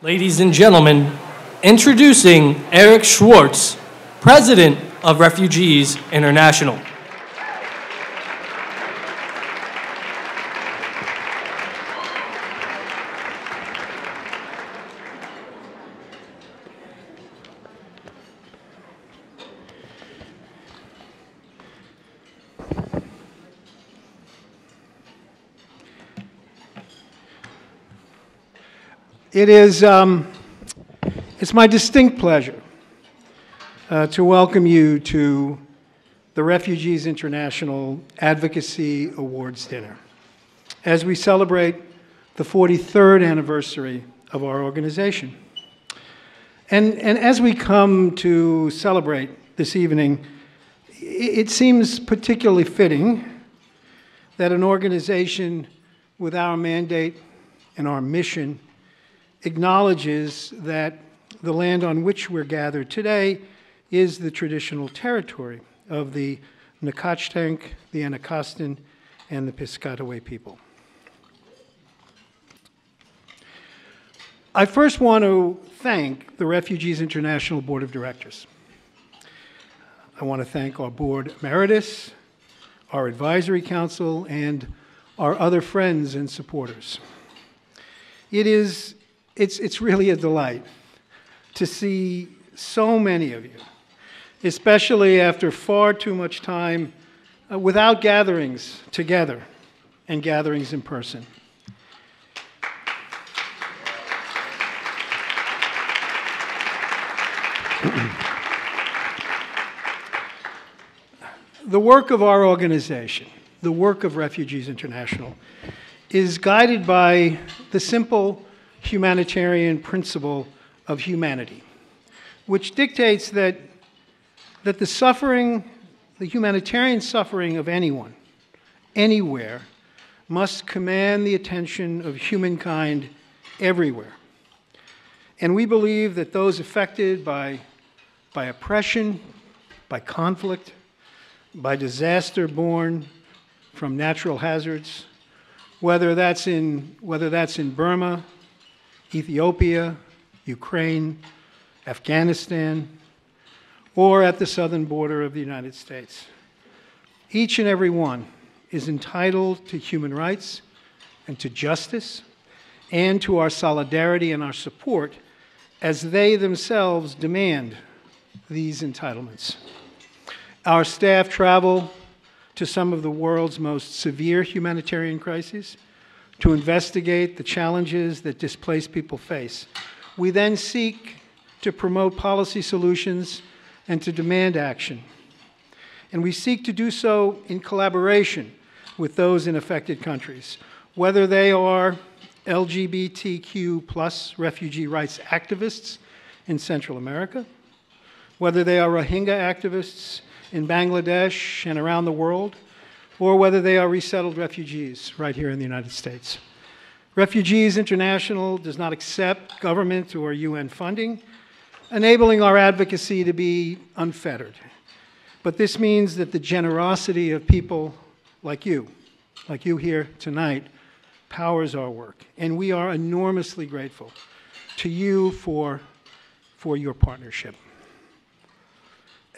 Ladies and gentlemen, introducing Eric Schwartz, President of Refugees International. It's my distinct pleasure to welcome you to the Refugees International Advocacy Awards dinner as we celebrate the 43rd anniversary of our organization. And as we come to celebrate this evening, it seems particularly fitting that an organization with our mandate and our mission acknowledges that the land on which we're gathered today is the traditional territory of the Nacotchtank, the Anacostan, and the Piscataway people. I first want to thank the Refugees International Board of Directors. I want to thank our board emeritus, our advisory council, and our other friends and supporters. It's really a delight to see so many of you, especially after far too much time without gatherings together and gatherings in person. The work of our organization, the work of Refugees International, is guided by the simple humanitarian principle of humanity, which dictates that the suffering, the humanitarian suffering of anyone, anywhere, must command the attention of humankind everywhere. And we believe that those affected by oppression, by conflict, by disaster born from natural hazards, whether that's in Burma, Ethiopia, Ukraine, Afghanistan, or at the southern border of the United States. Each and every one is entitled to human rights and to justice and to our solidarity and our support as they themselves demand these entitlements. Our staff travel to some of the world's most severe humanitarian crises to investigate the challenges that displaced people face. We then seek to promote policy solutions and to demand action. And we seek to do so in collaboration with those in affected countries, whether they are LGBTQ+ refugee rights activists in Central America, whether they are Rohingya activists in Bangladesh and around the world, or whether they are resettled refugees right here in the United States. Refugees International does not accept government or UN funding, enabling our advocacy to be unfettered. But this means that the generosity of people like you here tonight, powers our work. And we are enormously grateful to you for your partnership.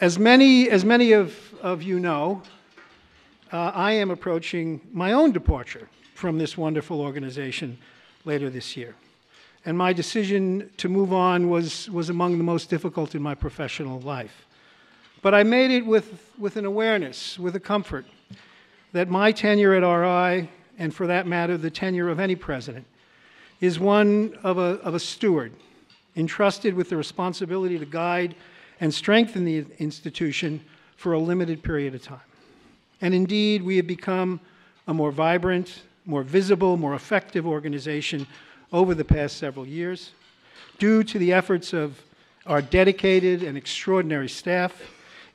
As many of you know, I am approaching my own departure from this wonderful organization later this year. And my decision to move on was among the most difficult in my professional life. But I made it with an awareness, with a comfort, that my tenure at RI, and for that matter, the tenure of any president, is one of a steward, entrusted with the responsibility to guide and strengthen the institution for a limited period of time. And indeed, we have become a more vibrant, more visible, more effective organization over the past several years, due to the efforts of our dedicated and extraordinary staff,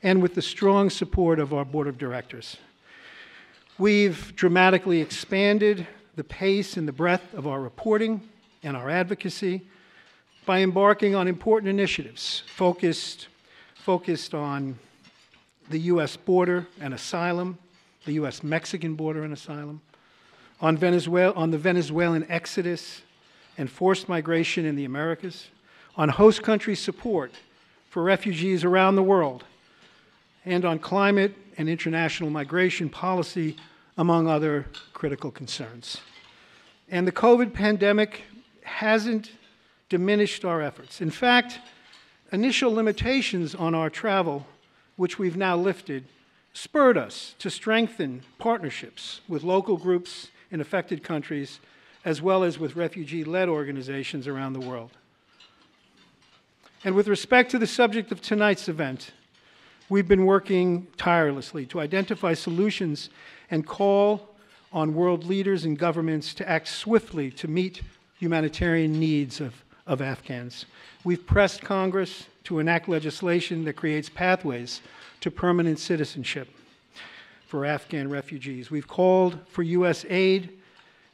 and with the strong support of our board of directors. We've dramatically expanded the pace and the breadth of our reporting and our advocacy by embarking on important initiatives focused on the U.S. border and asylum, the U.S.-Mexican border and asylum, on the Venezuelan exodus, and forced migration in the Americas, on host country support for refugees around the world, and on climate and international migration policy, among other critical concerns. And the COVID pandemic hasn't diminished our efforts. In fact, initial limitations on our travel, which we've now lifted, spurred us to strengthen partnerships with local groups in affected countries, as well as with refugee-led organizations around the world. And with respect to the subject of tonight's event, we've been working tirelessly to identify solutions and call on world leaders and governments to act swiftly to meet humanitarian needs of Afghans. We've pressed Congress to enact legislation that creates pathways to permanent citizenship for Afghan refugees. We've called for U.S. aid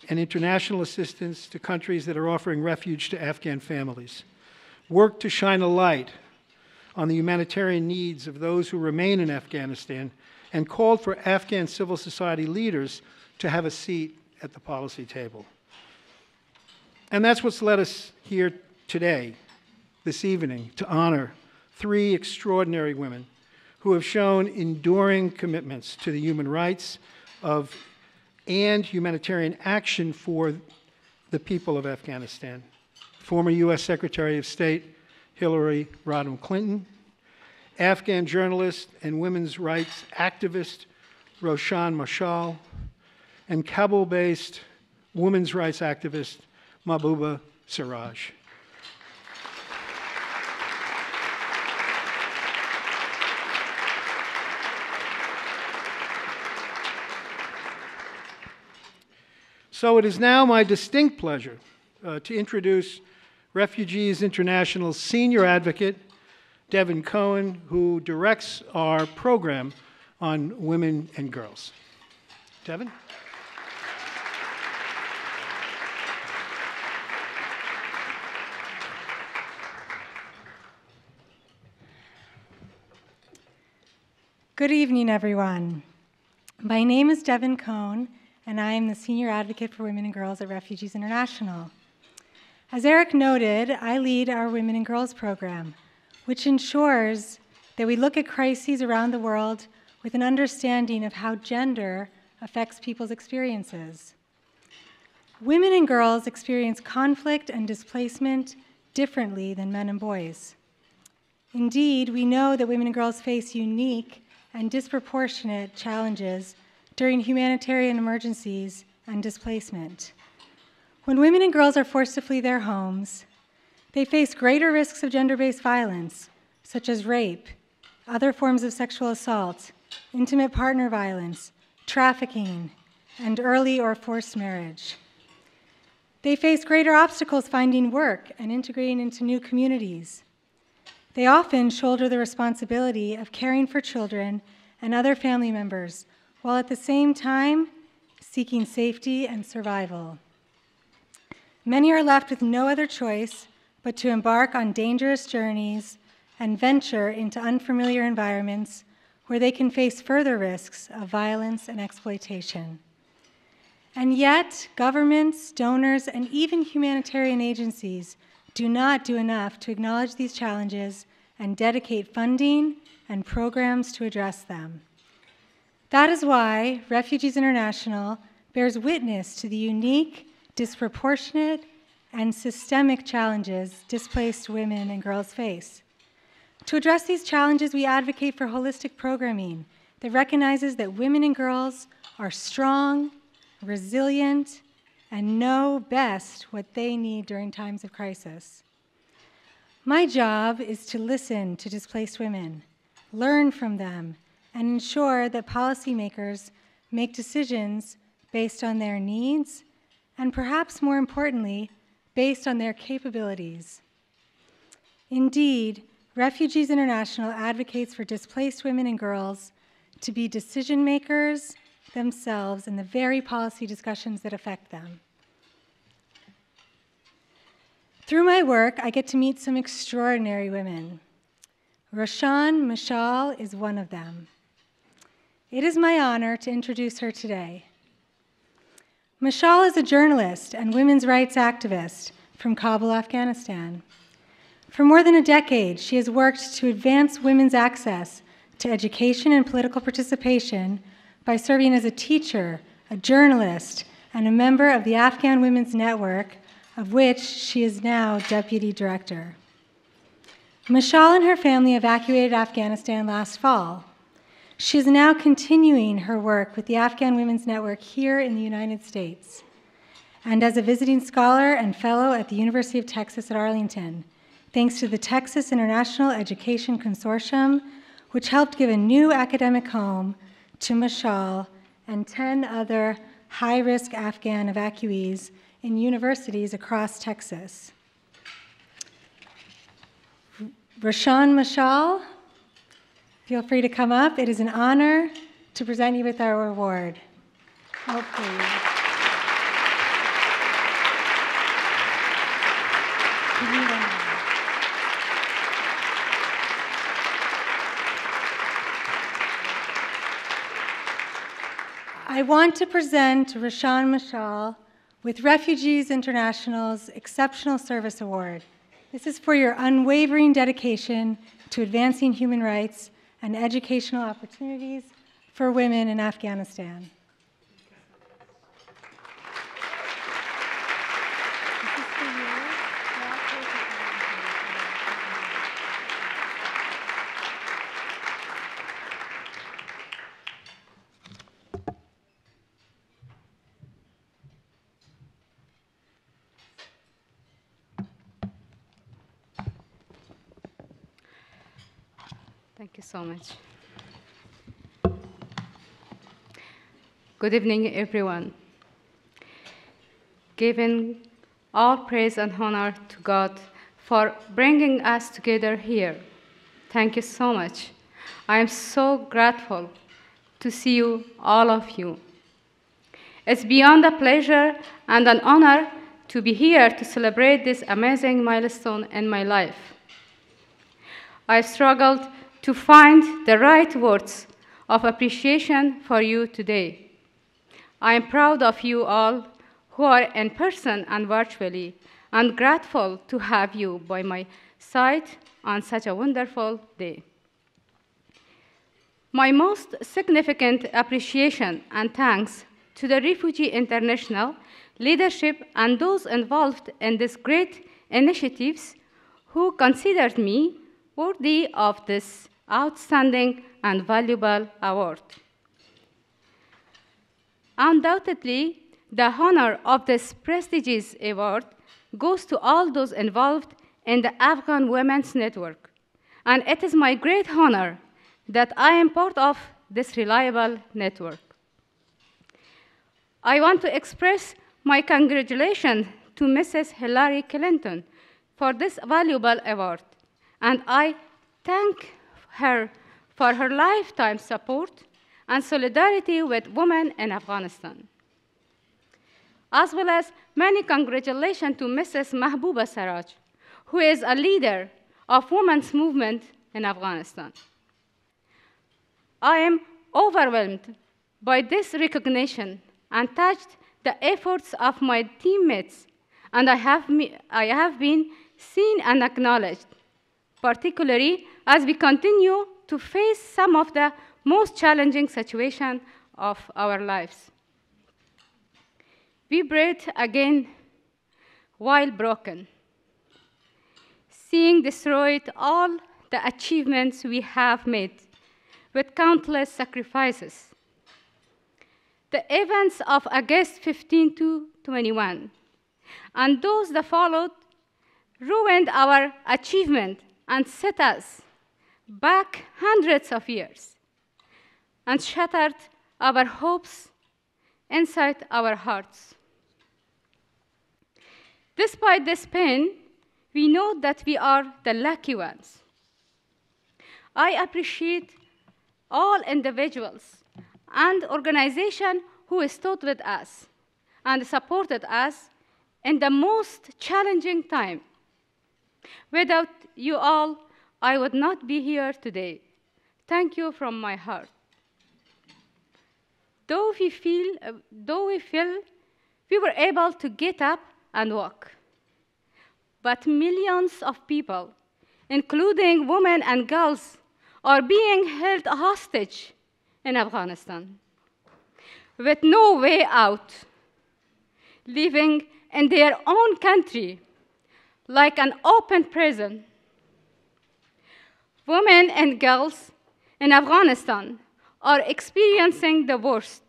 and international assistance to countries that are offering refuge to Afghan families. Worked to shine a light on the humanitarian needs of those who remain in Afghanistan, and called for Afghan civil society leaders to have a seat at the policy table. And that's what's led us here today, this evening, to honor 3 extraordinary women who have shown enduring commitments to the human rights of and humanitarian action for the people of Afghanistan. Former U.S. Secretary of State Hillary Rodham Clinton, Afghan journalist and women's rights activist Rashaan Michal, and Kabul-based women's rights activist Mahbouba Siraj. So it is now my distinct pleasure to introduce Refugees International's senior advocate, Devin Cohn, who directs our program on women and girls. Devin? Good evening, everyone. My name is Devin Cohn, and I am the Senior Advocate for Women and Girls at Refugees International. As Eric noted, I lead our Women and Girls program, which ensures that we look at crises around the world with an understanding of how gender affects people's experiences. Women and girls experience conflict and displacement differently than men and boys. Indeed, we know that women and girls face unique and disproportionate challenges during humanitarian emergencies and displacement. When women and girls are forced to flee their homes, they face greater risks of gender-based violence, such as rape, other forms of sexual assault, intimate partner violence, trafficking, and early or forced marriage. They face greater obstacles finding work and integrating into new communities. They often shoulder the responsibility of caring for children and other family members, while at the same time seeking safety and survival. Many are left with no other choice but to embark on dangerous journeys and venture into unfamiliar environments where they can face further risks of violence and exploitation. And yet, governments, donors, and even humanitarian agencies do not do enough to acknowledge these challenges and dedicate funding and programs to address them. That is why Refugees International bears witness to the unique, disproportionate, and systemic challenges displaced women and girls face. To address these challenges, we advocate for holistic programming that recognizes that women and girls are strong, resilient, and know best what they need during times of crisis. My job is to listen to displaced women, learn from them, and ensure that policymakers make decisions based on their needs, and perhaps more importantly, based on their capabilities. Indeed, Refugees International advocates for displaced women and girls to be decision makers themselves in the very policy discussions that affect them. Through my work, I get to meet some extraordinary women. Rashaan Michal is one of them. It is my honor to introduce her today. Mashall is a journalist and women's rights activist from Kabul, Afghanistan. For more than a decade, she has worked to advance women's access to education and political participation by serving as a teacher, a journalist, and a member of the Afghan Women's Network, of which she is now deputy director. Mashall and her family evacuated Afghanistan last fall. She is now continuing her work with the Afghan Women's Network here in the United States, and as a visiting scholar and fellow at the University of Texas at Arlington, thanks to the Texas International Education Consortium, which helped give a new academic home to Mashall and 10 other high-risk Afghan evacuees in universities across Texas. Rashaan Michal, feel free to come up. It is an honor to present you with our award. Oh, please. I want to present Rashaan Michal with Refugees International's Exceptional Service Award. This is for your unwavering dedication to advancing human rights and educational opportunities for women in Afghanistan. Thank you so much. Good evening, everyone. Giving all praise and honor to God for bringing us together here. Thank you so much. I am so grateful to see you, all of you. It's beyond a pleasure and an honor to be here to celebrate this amazing milestone in my life. I struggled to find the right words of appreciation for you today. I am proud of you all who are in person and virtually, and grateful to have you by my side on such a wonderful day. My most significant appreciation and thanks to the Refugee International leadership and those involved in these great initiatives who considered me worthy of this outstanding and valuable award. Undoubtedly, the honor of this prestigious award goes to all those involved in the Afghan Women's Network, and it is my great honor that I am part of this reliable network. I want to express my congratulations to Mrs. Hillary Clinton for this valuable award, and I thank her for her lifetime support and solidarity with women in Afghanistan. As well as many congratulations to Mrs. Mahbouba Saraj, who is a leader of women's movement in Afghanistan. I am overwhelmed by this recognition and touched the efforts of my teammates, and I have been seen and acknowledged, particularly as we continue to face some of the most challenging situations of our lives. We breathe again while broken, seeing destroyed all the achievements we have made with countless sacrifices. The events of August 15 to 21 and those that followed ruined our achievement and set us back hundreds of years and shattered our hopes inside our hearts. Despite this pain, we know that we are the lucky ones. I appreciate all individuals and organizations who stood with us and supported us in the most challenging time. Without you all, I would not be here today. Thank you from my heart. Though we feel we were able to get up and walk, but millions of people, including women and girls, are being held hostage in Afghanistan with no way out, living in their own country like an open prison. Women and girls in Afghanistan are experiencing the worst,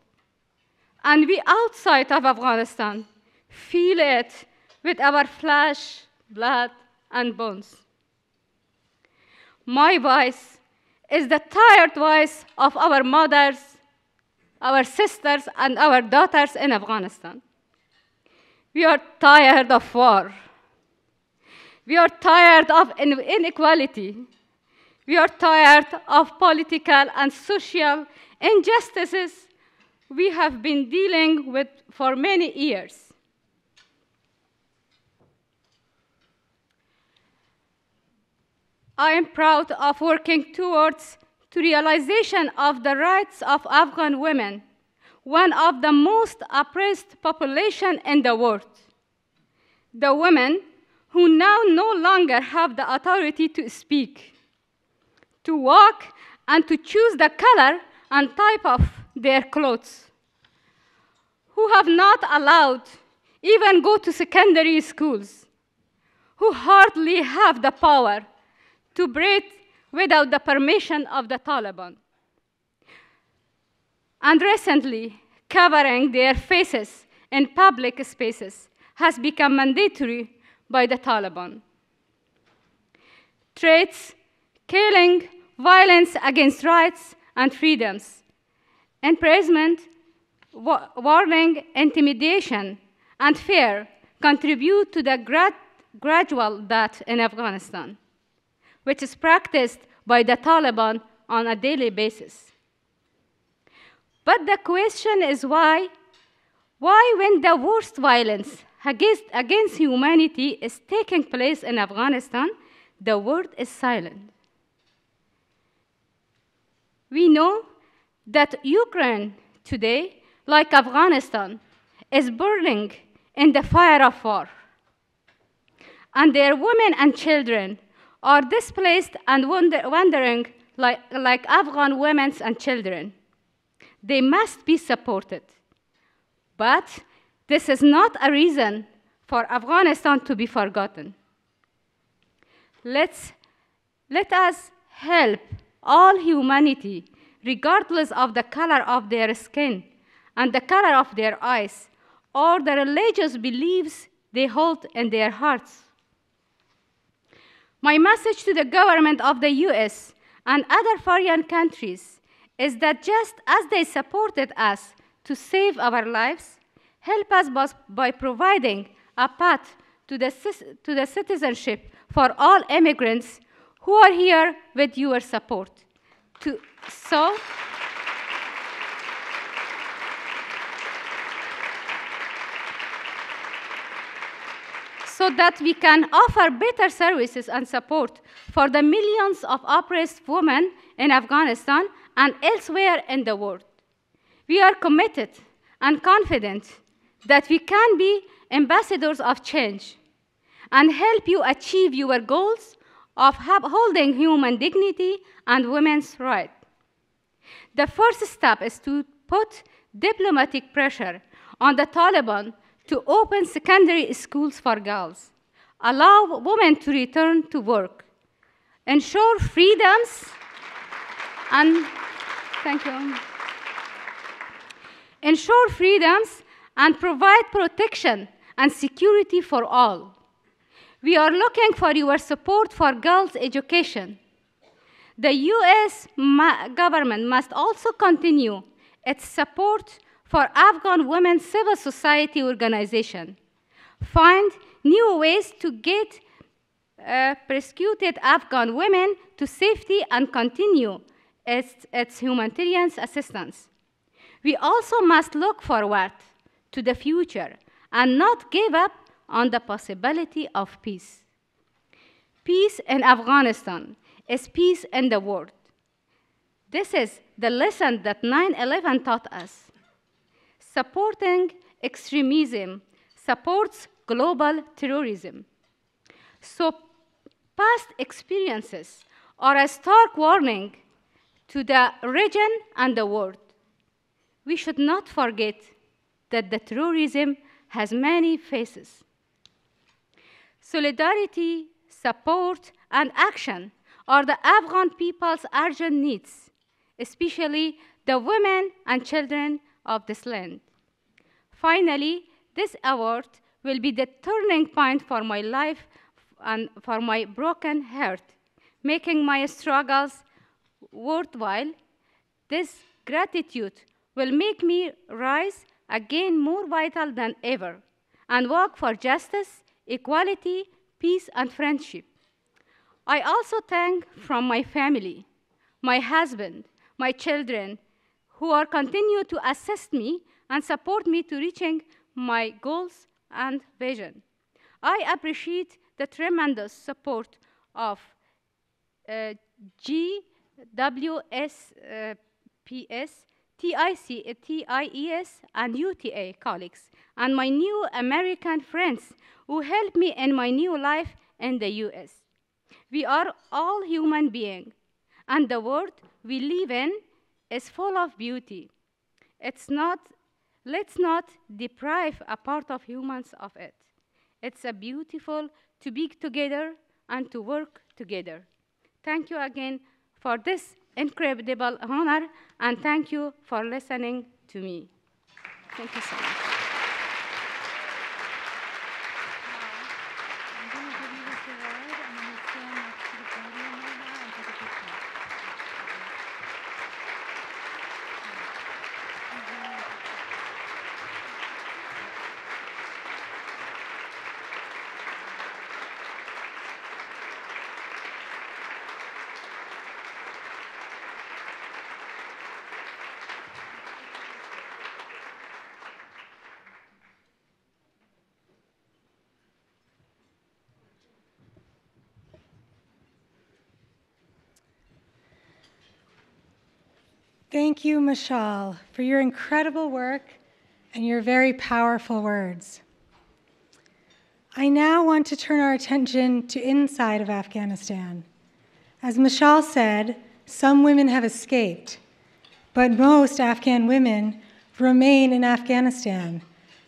and we outside of Afghanistan feel it with our flesh, blood, and bones. My voice is the tired voice of our mothers, our sisters, and our daughters in Afghanistan. We are tired of war. We are tired of inequality. We are tired of political and social injustices we have been dealing with for many years. I am proud of working towards the realization of the rights of Afghan women, one of the most oppressed populations in the world. The women who now no longer have the authority to speak, to walk, and to choose the color and type of their clothes, who have not allowed even go to secondary schools, who hardly have the power to breathe without the permission of the Taliban. And recently, covering their faces in public spaces has become mandatory by the Taliban. Threats, killing, violence against rights and freedoms, imprisonment, warning, intimidation, and fear contribute to the gradual death in Afghanistan, which is practiced by the Taliban on a daily basis. But the question is why when the worst violence against humanity is taking place in Afghanistan, the world is silent? We know that Ukraine today, like Afghanistan, is burning in the fire of war. And their women and children are displaced and wandering like Afghan women and children. They must be supported. But this is not a reason for Afghanistan to be forgotten. Let us help all humanity, regardless of the color of their skin and the color of their eyes, or the religious beliefs they hold in their hearts. My message to the government of the US and other foreign countries is that just as they supported us to save our lives, help us by providing a path to the citizenship for all immigrants who are here with your support. So that we can offer better services and support for the millions of oppressed women in Afghanistan and elsewhere in the world. We are committed and confident that we can be ambassadors of change and help you achieve your goals of upholding human dignity and women's rights. The first step is to put diplomatic pressure on the Taliban to open secondary schools for girls, allow women to return to work, ensure freedoms and provide protection and security for all. We are looking for your support for girls' education. The US government must also continue its support for Afghan women's civil society organization, find new ways to get persecuted Afghan women to safety, and continue its humanitarian assistance. We also must look forward to the future and not give up on the possibility of peace. Peace in Afghanistan is peace in the world. This is the lesson that 9/11 taught us. Supporting extremism supports global terrorism. So past experiences are a stark warning to the region and the world. We should not forget that the terrorism has many faces. Solidarity, support, and action are the Afghan people's urgent needs, especially the women and children of this land. Finally, this award will be the turning point for my life and for my broken heart, making my struggles worthwhile. This gratitude will make me rise again more vital than ever and work for justice, equality, peace, and friendship. I also thank from my family, my husband, my children, who are continue to assist me and support me to reaching my goals and vision. I appreciate the tremendous support of GWSPS, TIES, and UTA colleagues, and my new American friends who helped me in my new life in the US. We are all human beings, and the world we live in is full of beauty. Let's not deprive a part of humans of it. It's a beautiful to be together and to work together. Thank you again for this incredible honor, and thank you for listening to me. Thank you so much. Thank you, Mashall, for your incredible work and your very powerful words. I now want to turn our attention to inside of Afghanistan. As Mashall said, some women have escaped, but most Afghan women remain in Afghanistan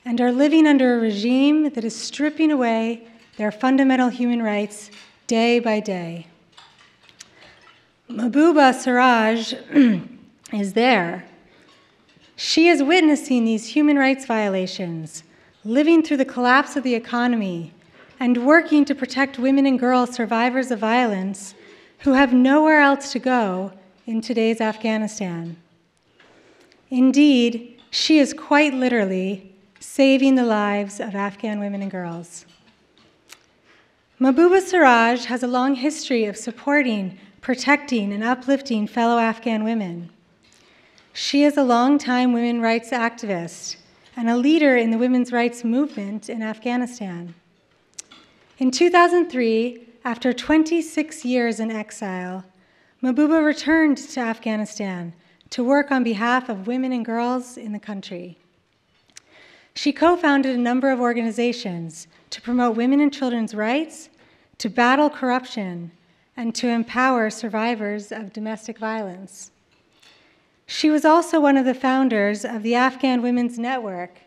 and are living under a regime that is stripping away their fundamental human rights day by day. Mahbouba Siraj is there. She is witnessing these human rights violations, living through the collapse of the economy, and working to protect women and girls survivors of violence who have nowhere else to go in today's Afghanistan. Indeed, she is quite literally saving the lives of Afghan women and girls. Mahbouba Siraj has a long history of supporting, protecting, and uplifting fellow Afghan women. She is a longtime women's rights activist and a leader in the women's rights movement in Afghanistan. In 2003, after 26 years in exile, Mahbouba returned to Afghanistan to work on behalf of women and girls in the country. She co-founded a number of organizations to promote women and children's rights, to battle corruption, and to empower survivors of domestic violence. She was also one of the founders of the Afghan Women's Network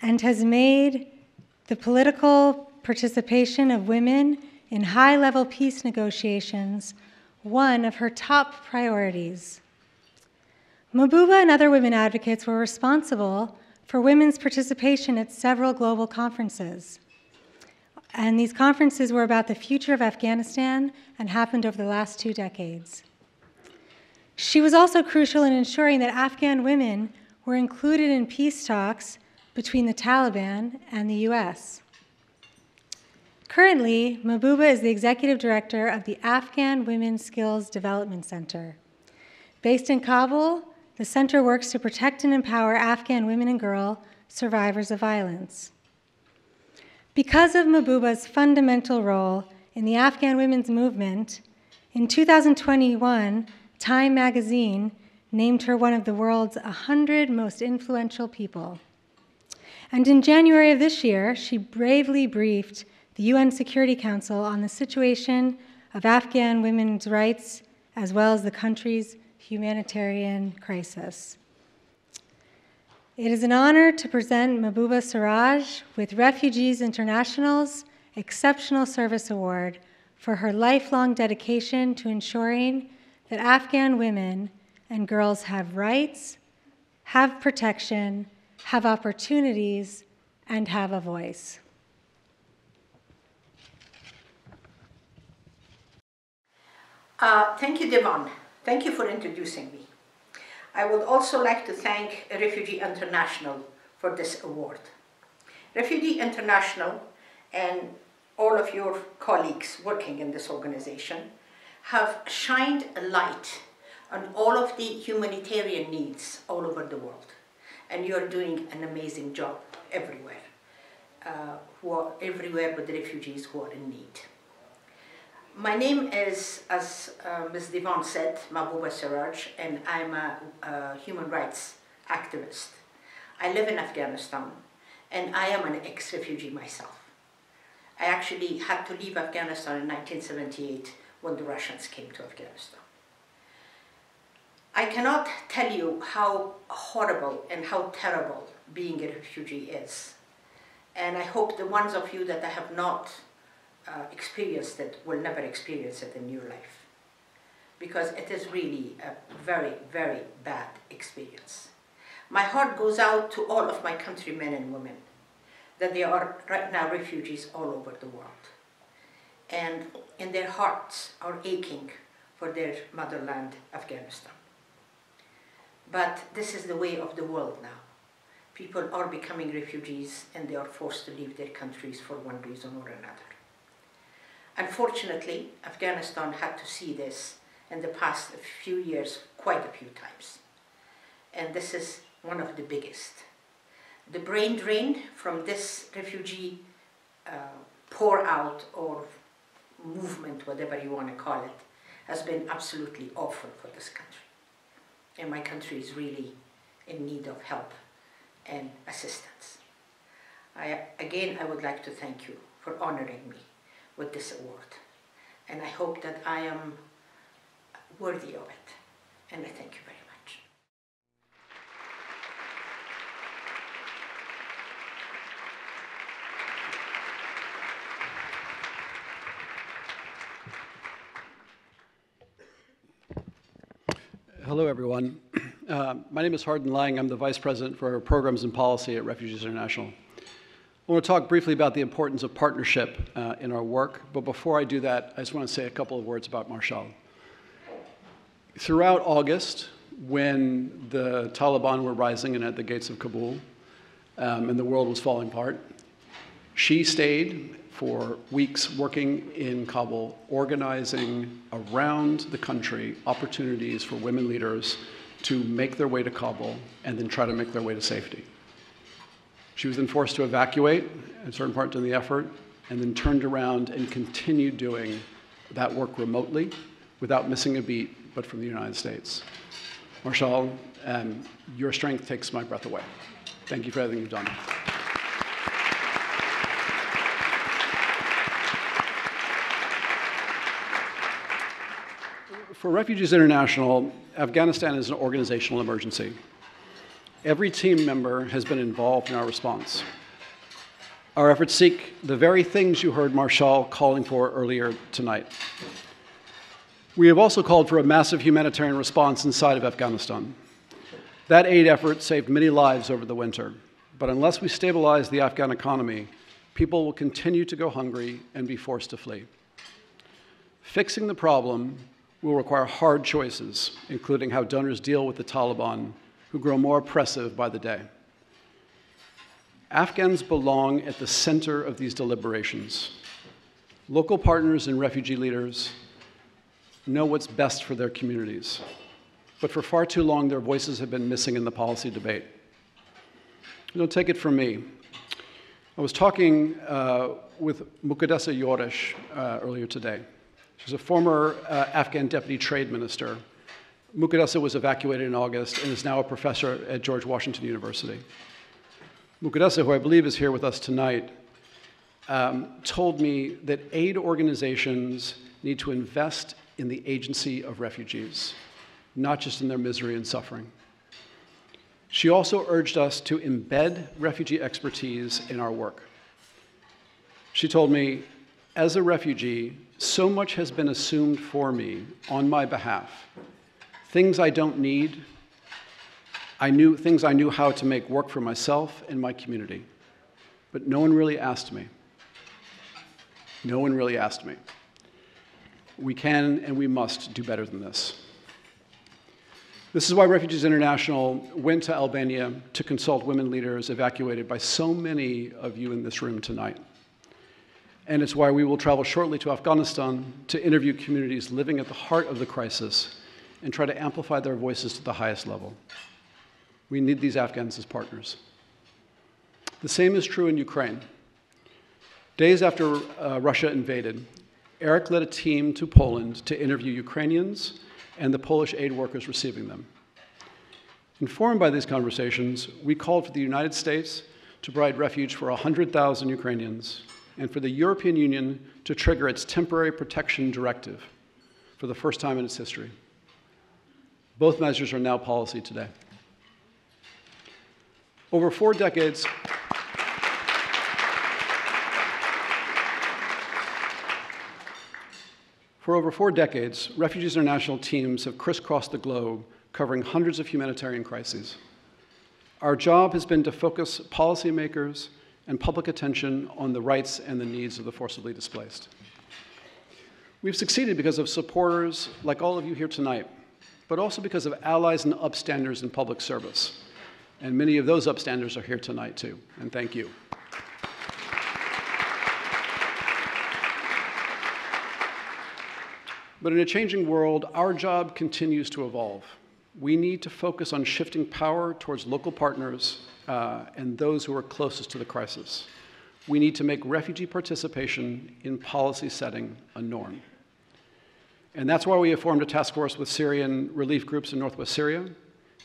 and has made the political participation of women in high-level peace negotiations one of her top priorities. Mahbouba and other women advocates were responsible for women's participation at several global conferences. And these conferences were about the future of Afghanistan and happened over the last 2 decades. She was also crucial in ensuring that Afghan women were included in peace talks between the Taliban and the US. Currently, Mahbouba is the executive director of the Afghan Women's Skills Development Center. Based in Kabul, the center works to protect and empower Afghan women and girl survivors of violence. Because of Mahbouba's fundamental role in the Afghan women's movement, in 2021, Time magazine named her one of the world's 100 most influential people. And in January of this year, she bravely briefed the UN Security Council on the situation of Afghan women's rights as well as the country's humanitarian crisis. It is an honor to present Mahbouba Siraj with Refugees International's Exceptional Service Award for her lifelong dedication to ensuring that Afghan women and girls have rights, have protection, have opportunities, and have a voice. Thank you, Devin. Thank you for introducing me. I would also like to thank Refugee International for this award. Refugee International and all of your colleagues working in this organization have shined a light on all of the humanitarian needs all over the world. And you're doing an amazing job everywhere, everywhere with the refugees who are in need. My name is, as Ms. Devin said, Mahbouba Siraj, and I'm a human rights activist. I live in Afghanistan, and I am an ex-refugee myself. I actually had to leave Afghanistan in 1978 when the Russians came to Afghanistan. I cannot tell you how horrible and how terrible being a refugee is. And I hope the ones of you that have not experienced it will never experience it in your life, because it is really a very, very bad experience. My heart goes out to all of my countrymen and women that they are right now refugees all over the world, and in their hearts are aching for their motherland, Afghanistan. But this is the way of the world now. People are becoming refugees and they are forced to leave their countries for one reason or another. Unfortunately, Afghanistan had to see this in the past few years quite a few times. And this is one of the biggest. The brain drain from this refugee pour out or movement, whatever you want to call it, has been absolutely awful for this country. And my country is really in need of help and assistance. Again, I would like to thank you for honoring me with this award. And I hope that I am worthy of it. And I thank you very much. Hello, everyone. My name is Hardin Lang. I'm the Vice President for Programs and Policy at Refugees International. I want to talk briefly about the importance of partnership in our work, but before I do that, I just want to say a couple of words about Mashall. Throughout August, when the Taliban were rising and at the gates of Kabul, and the world was falling apart, she stayed for weeks working in Kabul, organizing around the country opportunities for women leaders to make their way to Kabul and then try to make their way to safety. She was then forced to evacuate at certain parts of the effort and then turned around and continued doing that work remotely without missing a beat, but from the United States. Mashall, your strength takes my breath away. Thank you for everything you've done. For Refugees International, Afghanistan is an organizational emergency. Every team member has been involved in our response. Our efforts seek the very things you heard Mashall calling for earlier tonight. We have also called for a massive humanitarian response inside of Afghanistan. That aid effort saved many lives over the winter, but unless we stabilize the Afghan economy, people will continue to go hungry and be forced to flee. Fixing the problem will require hard choices, including how donors deal with the Taliban, who grow more oppressive by the day. Afghans belong at the center of these deliberations. Local partners and refugee leaders know what's best for their communities, but for far too long their voices have been missing in the policy debate. Don't take it from me. I was talking with Muqaddesa Yorish earlier today. She's a former Afghan deputy trade minister. Muqaddesa was evacuated in August and is now a professor at George Washington University. Muqaddesa, who I believe is here with us tonight, told me that aid organizations need to invest in the agency of refugees, not just in their misery and suffering. She also urged us to embed refugee expertise in our work. She told me, as a refugee, so much has been assumed for me on my behalf. Things I don't need, things I knew how to make work for myself and my community. But no one really asked me. No one really asked me. We can and we must do better than this. This is why Refugees International went to Albania to consult women leaders evacuated by so many of you in this room tonight. And it's why we will travel shortly to Afghanistan to interview communities living at the heart of the crisis and try to amplify their voices to the highest level. We need these Afghans as partners. The same is true in Ukraine. Days after Russia invaded, Eric led a team to Poland to interview Ukrainians and the Polish aid workers receiving them. Informed by these conversations, we called for the United States to provide refuge for 100,000 Ukrainians and for the European Union to trigger its temporary protection directive for the first time in its history. Both measures are now policy today. Over 4 decades, For over 4 decades, Refugees International teams have crisscrossed the globe, covering hundreds of humanitarian crises. Our job has been to focus policymakers and public attention on the rights and the needs of the forcibly displaced. We've succeeded because of supporters like all of you here tonight, but also because of allies and upstanders in public service. And many of those upstanders are here tonight too, and thank you. But in a changing world, our job continues to evolve. We need to focus on shifting power towards local partners and those who are closest to the crisis. We need to make refugee participation in policy setting a norm. And that's why we have formed a task force with Syrian relief groups in northwest Syria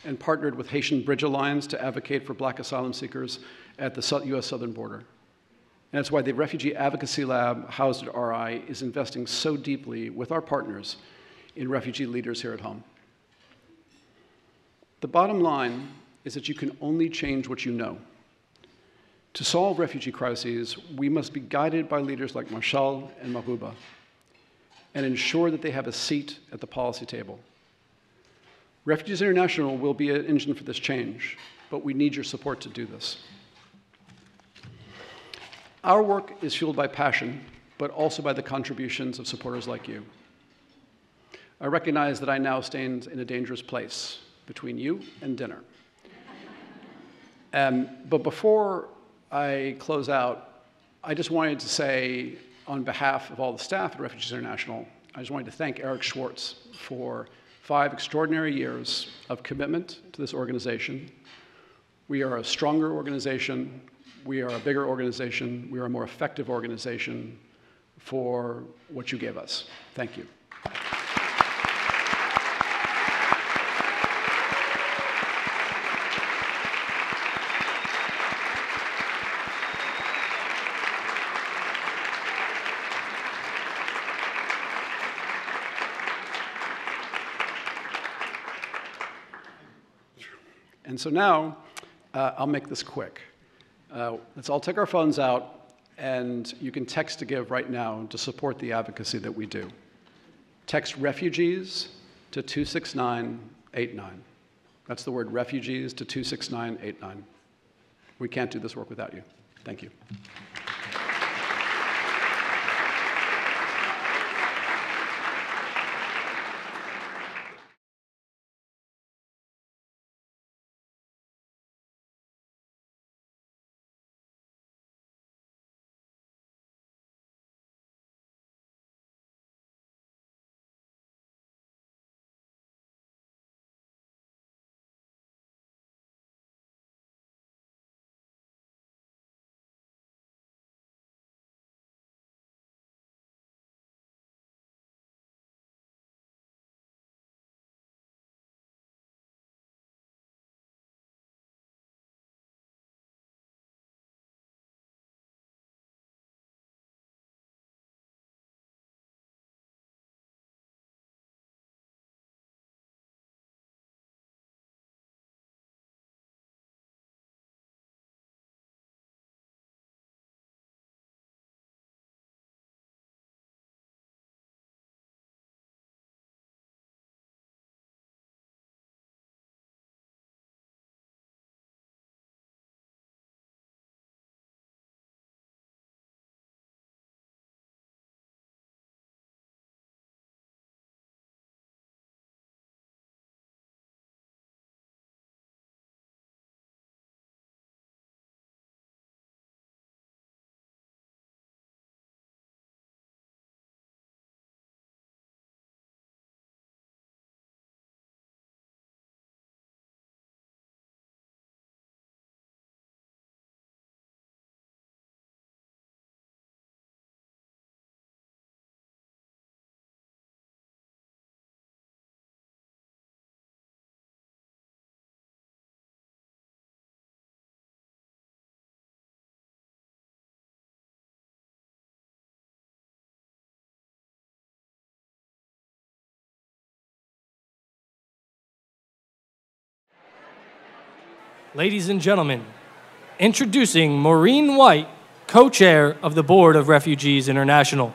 and partnered with Haitian Bridge Alliance to advocate for Black asylum seekers at the US southern border. And that's why the Refugee Advocacy Lab, housed at RI, is investing so deeply with our partners in refugee leaders here at home. The bottom line is that you can only change what you know. To solve refugee crises, we must be guided by leaders like Mashall and Mahbuba and ensure that they have a seat at the policy table. Refugees International will be an engine for this change, but we need your support to do this. Our work is fueled by passion, but also by the contributions of supporters like you. I recognize that I now stand in a dangerous place between you and dinner. But before I close out, I just wanted to say, on behalf of all the staff at Refugees International, I just wanted to thank Eric Schwartz for 5 extraordinary years of commitment to this organization. We are a stronger organization. We are a bigger organization. We are a more effective organization for what you gave us. Thank you. And so now, I'll make this quick. Let's all take our phones out, and you can text to give right now to support the advocacy that we do. Text refugees to 26989. That's the word refugees to 26989. We can't do this work without you. Thank you. Ladies and gentlemen, introducing Maureen White, co-chair of the Board of Refugees International.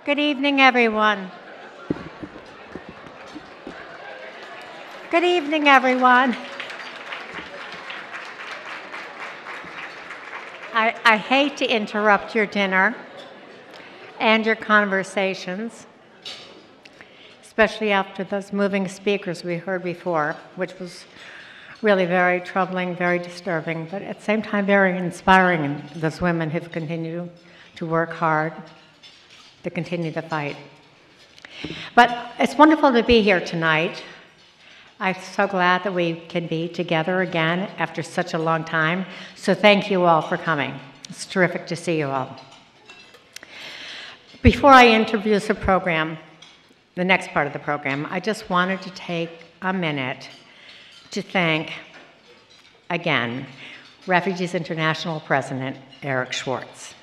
Good evening, everyone. Good evening, everyone. I hate to interrupt your dinner and your conversations, especially after those moving speakers we heard before, which was really very troubling, very disturbing, but at the same time very inspiring. And those women who've continued to work hard to continue the fight. But it's wonderful to be here tonight. I'm so glad that we can be together again after such a long time. So thank you all for coming. It's terrific to see you all. Before I introduce the program, the next part of the program, I just wanted to take a minute to thank, again, Refugees International President Eric Schwartz.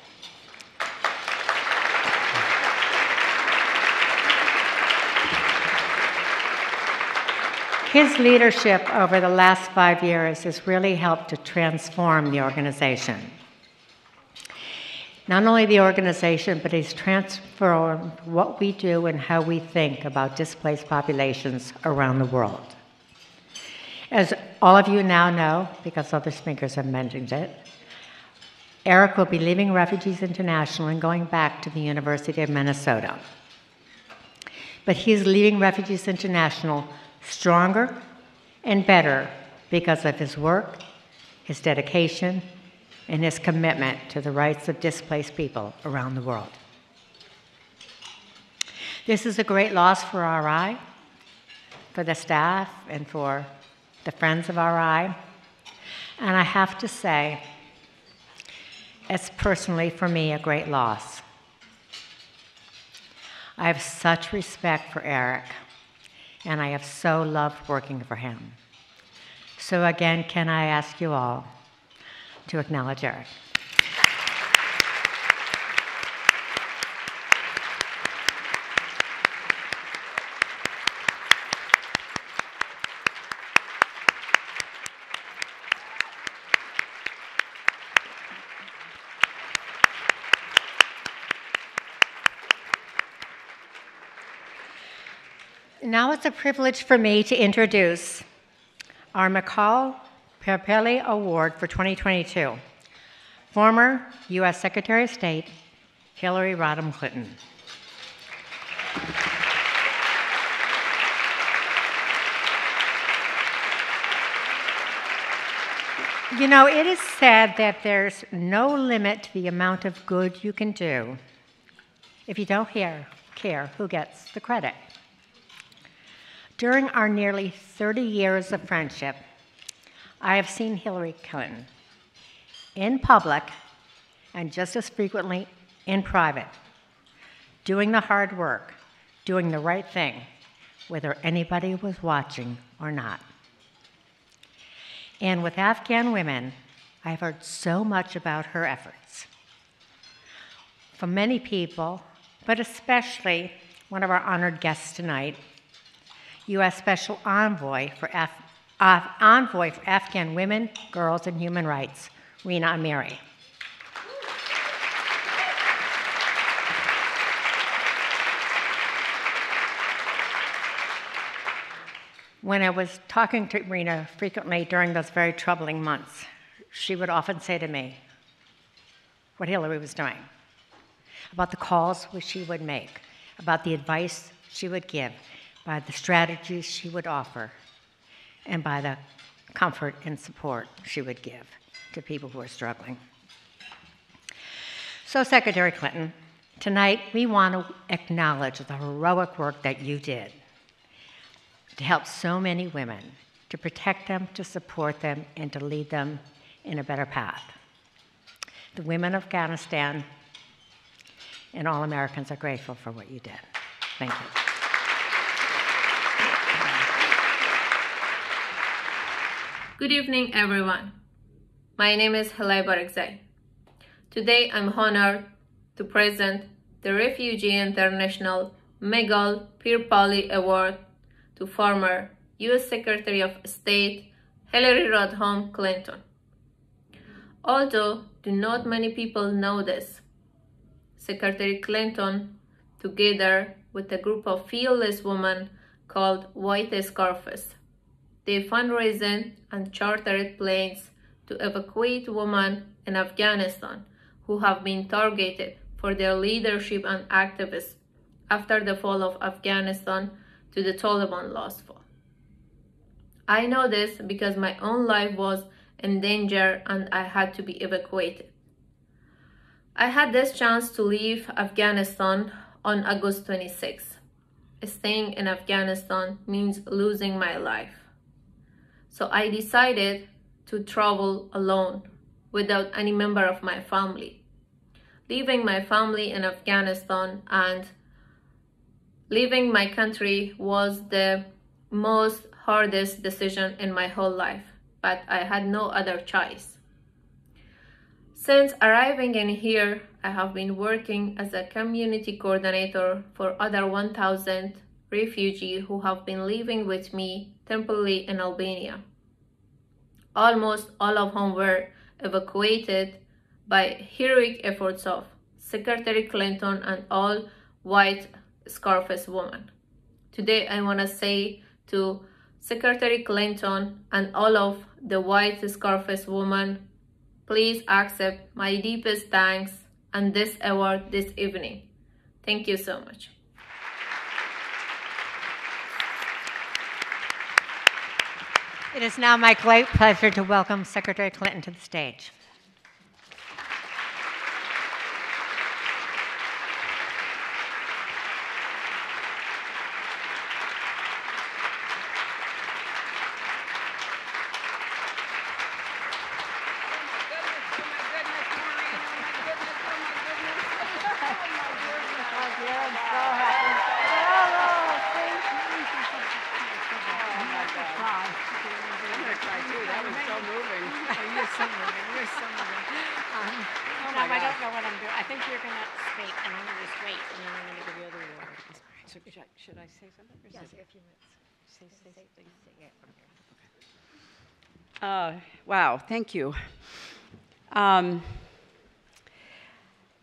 His leadership over the last 5 years has really helped to transform the organization. Not only the organization, but he's transformed what we do and how we think about displaced populations around the world. As all of you now know, because other speakers have mentioned it, Eric will be leaving Refugees International and going back to the University of Minnesota. But he's leaving Refugees International stronger and better because of his work, his dedication, and his commitment to the rights of displaced people around the world. This is a great loss for RI, for the staff, and for the friends of RI. And I have to say, it's personally, for me, a great loss. I have such respect for Eric, and I have so loved working for him. So again, can I ask you all to acknowledge Eric? Now it's a privilege for me to introduce our Michal Perpelli Award for 2022, former U.S. Secretary of State Hillary Rodham Clinton. You know, it is said that there's no limit to the amount of good you can do if you don't care who gets the credit. During our nearly 30 years of friendship, I have seen Hillary Clinton in public and just as frequently in private, doing the hard work, doing the right thing, whether anybody was watching or not. And with Afghan women, I've heard so much about her efforts. From many people, but especially one of our honored guests tonight, U.S. Special Envoy for Afghan Women, Girls, and Human Rights, Rina Amiri. When I was talking to Rina frequently during those very troubling months, she would often say to me what Hillary was doing, about the calls which she would make, about the advice she would give, by the strategies she would offer, and by the comfort and support she would give to people who are struggling. So, Secretary Clinton, tonight we want to acknowledge the heroic work that you did to help so many women, to protect them, to support them, and to lead them in a better path. The women of Afghanistan and all Americans are grateful for what you did. Thank you. Good evening, everyone. My name is Helay Barakzai. Today, I'm honored to present the Refugee International Michal Peer Poly Award to former U.S. Secretary of State Hillary Rodham Clinton. Although not many people know this, Secretary Clinton, together with a group of fearless women called White Scarfs, they fundraised and chartered planes to evacuate women in Afghanistan who have been targeted for their leadership and activism after the fall of Afghanistan to the Taliban last fall. I know this because my own life was in danger and I had to be evacuated. I had this chance to leave Afghanistan on August 26. Staying in Afghanistan means losing my life. So I decided to travel alone without any member of my family. Leaving my family in Afghanistan and leaving my country was the most hardest decision in my whole life, but I had no other choice. Since arriving in here, I have been working as a community coordinator for other 1,000 refugees who have been living with me temporarily in Albania. Almost all of whom were evacuated by heroic efforts of Secretary Clinton and all White Scarfs women. Today, I want to say to Secretary Clinton and all of the White Scarfs women, please accept my deepest thanks and this award this evening. Thank you so much. It is now my great pleasure to welcome Secretary Clinton to the stage. Should I say something? Yes, a few minutes. Wow, thank you. I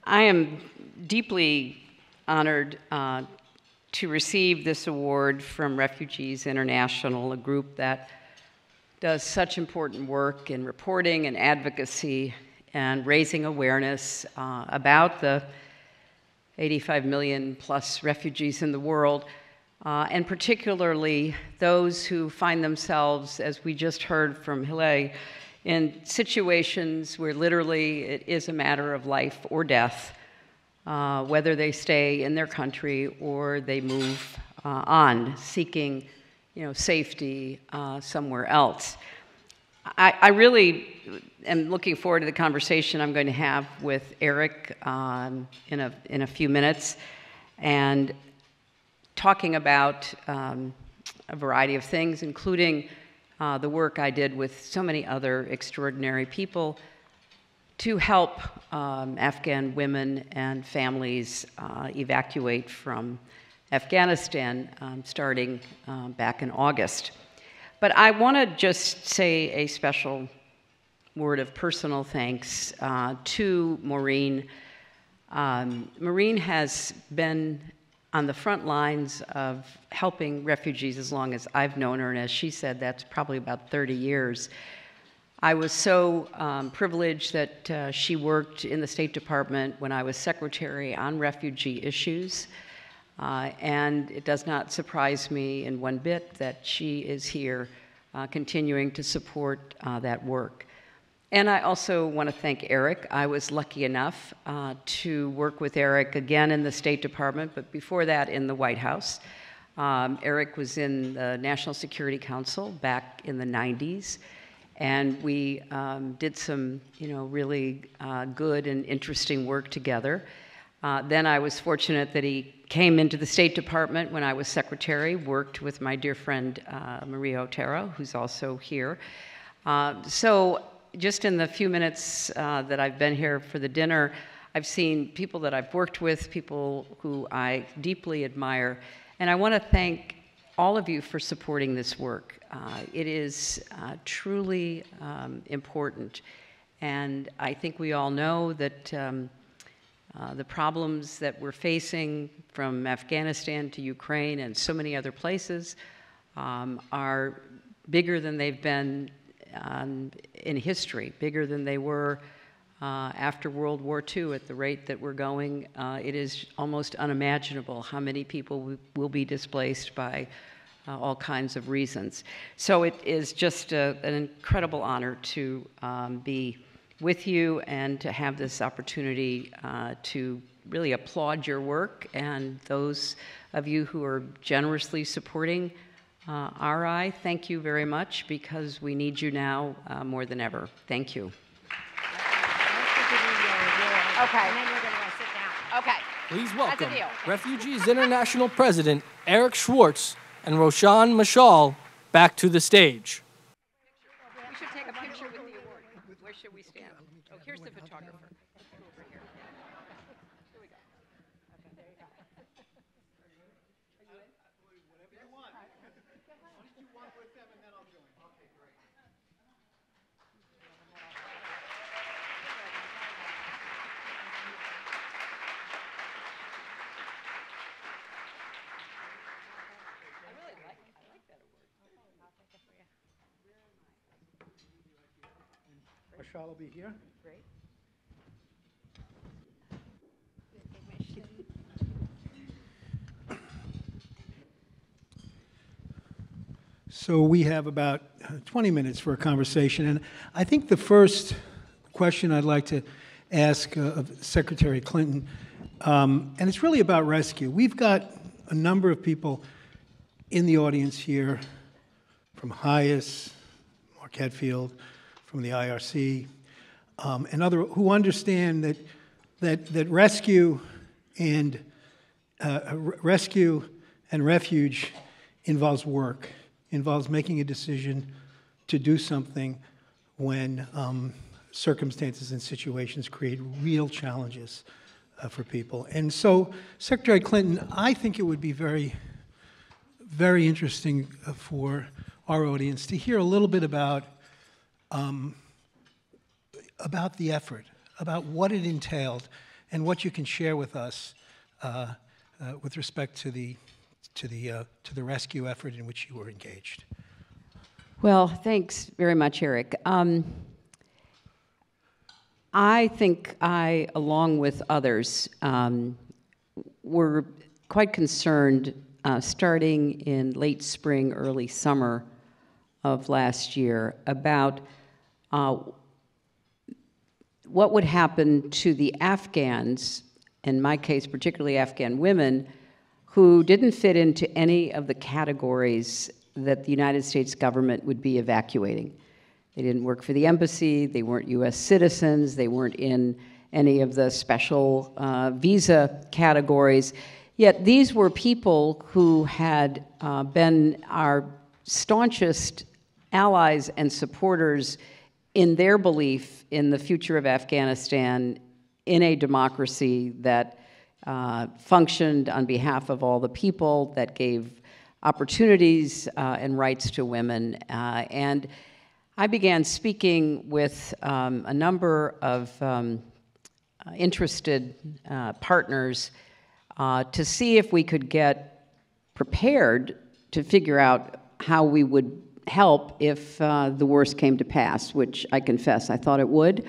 am deeply honored to receive this award from Refugees International, a group that does such important work in reporting and advocacy and raising awareness about the 85 million plus refugees in the world, and particularly those who find themselves, as we just heard from Hilay, in situations where literally it is a matter of life or death, whether they stay in their country or they move on, seeking safety somewhere else. I really am looking forward to the conversation I'm going to have with Eric in a few minutes, and talking about a variety of things, including the work I did with so many other extraordinary people to help Afghan women and families evacuate from Afghanistan starting back in August. But I want to just say a special word of personal thanks to Maureen. Maureen has been on the front lines of helping refugees as long as I've known her, and as she said, that's probably about 30 years. I was so privileged that she worked in the State Department when I was secretary on refugee issues. And it does not surprise me in one bit that she is here continuing to support that work. And I also want to thank Eric. I was lucky enough to work with Eric again in the State Department, but before that in the White House. Eric was in the National Security Council back in the 90s, and we did some, really good and interesting work together. Then I was fortunate that he came into the State Department when I was secretary, worked with my dear friend Maria Otero, who's also here. So just in the few minutes that I've been here for the dinner, I've seen people that I've worked with, people who I deeply admire, and I want to thank all of you for supporting this work. It is truly important, and I think we all know that the problems that we're facing from Afghanistan to Ukraine and so many other places are bigger than they've been in history, bigger than they were after World War II at the rate that we're going. It is almost unimaginable how many people will be displaced by all kinds of reasons. So it is just an incredible honor to be with you and to have this opportunity to really applaud your work, and those of you who are generously supporting RI, thank you very much, because we need you now more than ever. Thank you. Okay. And then you're going to sit down. Okay. Please welcome Refugees International President Eric Schwartz and Rashaan Michal back to the stage. We should take a picture with the award. Where should we stand? Oh, here's the photographer. Over here. Here we go. Okay, there you go. Whatever you want. Why don't you walk with them and then I'll join. Okay, great. I like that award. Mashall will be here. Great. So we have about 20 minutes for a conversation, and I think the first question I'd like to ask of Secretary Clinton, and it's really about rescue. We've got a number of people in the audience here from HIAS, Mark Hetfield, from the IRC, and other who understand that rescue and refuge involves work, involves making a decision to do something when circumstances and situations create real challenges for people. And so, Secretary Clinton, I think it would be very, very interesting for our audience to hear a little bit about the effort, about what it entailed, and what you can share with us with respect to the rescue effort in which you were engaged. Well, thanks very much, Eric. I think I, along with others, were quite concerned starting in late spring, early summer of last year about what would happen to the Afghans, in my case particularly Afghan women, who didn't fit into any of the categories that the United States government would be evacuating. They didn't work for the embassy, they weren't US citizens, they weren't in any of the special visa categories. Yet these were people who had been our staunchest allies and supporters in their belief in the future of Afghanistan in a democracy that functioned on behalf of all the people, that gave opportunities and rights to women. And I began speaking with a number of interested partners to see if we could get prepared to figure out how we would help if the worst came to pass, which I confess I thought it would.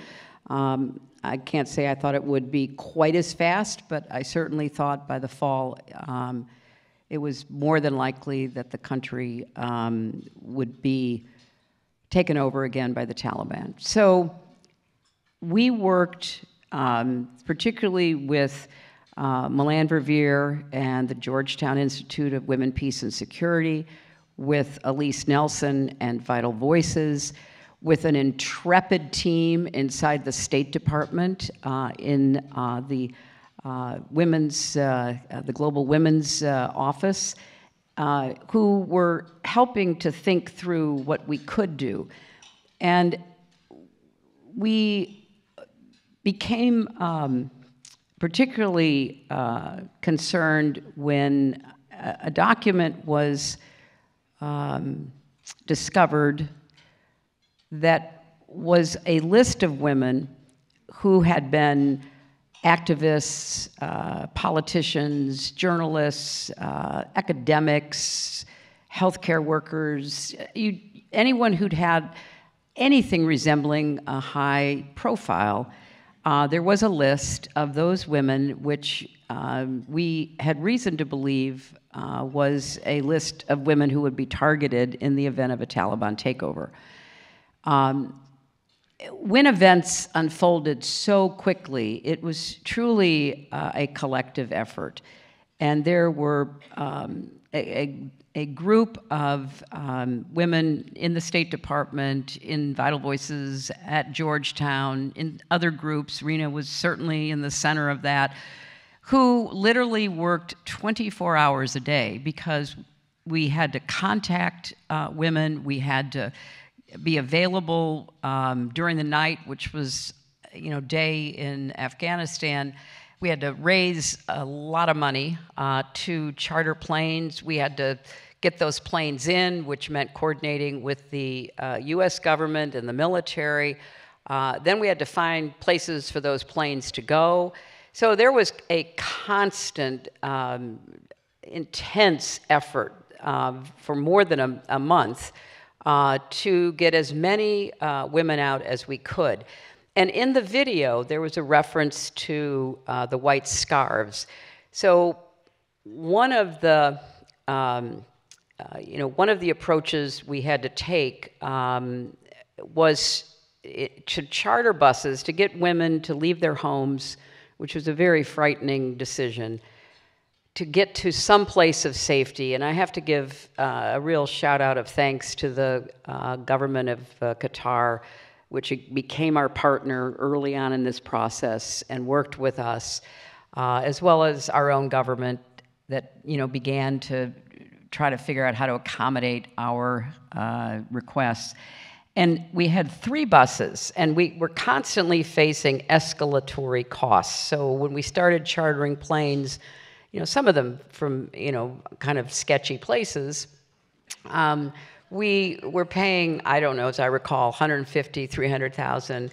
I can't say I thought it would be quite as fast, but I certainly thought by the fall it was more than likely that the country would be taken over again by the Taliban. So we worked particularly with Milan Verveer and the Georgetown Institute of Women, Peace, and Security, with Elise Nelson and Vital Voices, with an intrepid team inside the State Department in the Global Women's Office, who were helping to think through what we could do. And we became particularly concerned when a document was discovered that was a list of women who had been activists, politicians, journalists, academics, healthcare workers, anyone who'd had anything resembling a high profile. There was a list of those women which we had reason to believe was a list of women who would be targeted in the event of a Taliban takeover. When events unfolded so quickly, it was truly a collective effort. And there were a group of women in the State Department, in Vital Voices, at Georgetown, in other groups, Rena was certainly in the center of that, who literally worked 24 hours a day because we had to contact women, we had to be available during the night, which was, day in Afghanistan. We had to raise a lot of money to charter planes. We had to get those planes in, which meant coordinating with the US government and the military. Then we had to find places for those planes to go. So there was a constant, intense effort for more than a month to get as many women out as we could. And in the video, there was a reference to the white scarves. So one of the, one of the approaches we had to take was to charter buses to get women to leave their homes, which was a very frightening decision, to get to some place of safety. And I have to give a real shout out of thanks to the government of Qatar, which became our partner early on in this process and worked with us, as well as our own government that began to try to figure out how to accommodate our requests. And we had 3 buses, and we were constantly facing escalatory costs. So when we started chartering planes, some of them from, kind of sketchy places, we were paying, I don't know, as I recall, $150,000, $300,000.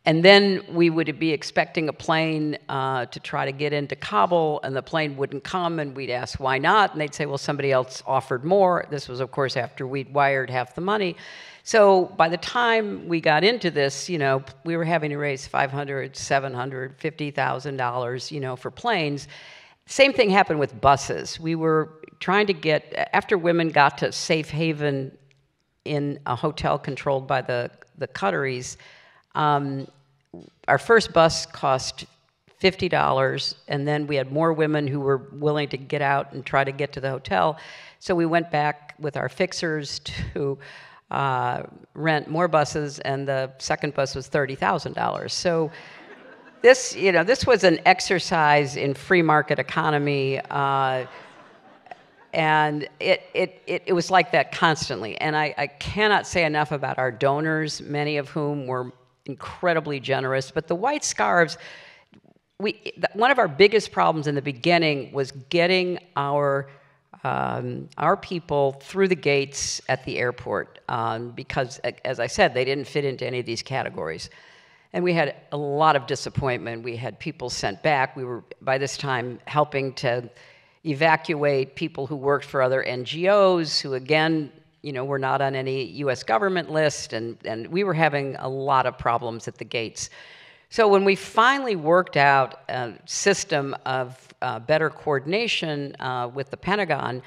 And then we would be expecting a plane to try to get into Kabul, and the plane wouldn't come, and we'd ask why not, and they'd say, well, somebody else offered more. This was, of course, after we'd wired half the money. So by the time we got into this, we were having to raise $500,000, $700,000, $50,000, for planes. Same thing happened with buses. We were trying to get, after women got to safe haven in a hotel controlled by the Qataris, our first bus cost $50, and then we had more women who were willing to get out and try to get to the hotel. So we went back with our fixers to rent more buses, and the second bus was $30,000. So this, this was an exercise in free market economy, and it was like that constantly. And I cannot say enough about our donors, many of whom were incredibly generous. But the white scarves, one of our biggest problems in the beginning was getting our people through the gates at the airport because, as I said, they didn't fit into any of these categories. And we had a lot of disappointment. We had people sent back. We were, by this time, helping to evacuate people who worked for other NGOs who, again, were not on any US government list, and we were having a lot of problems at the gates. So when we finally worked out a system of better coordination with the Pentagon,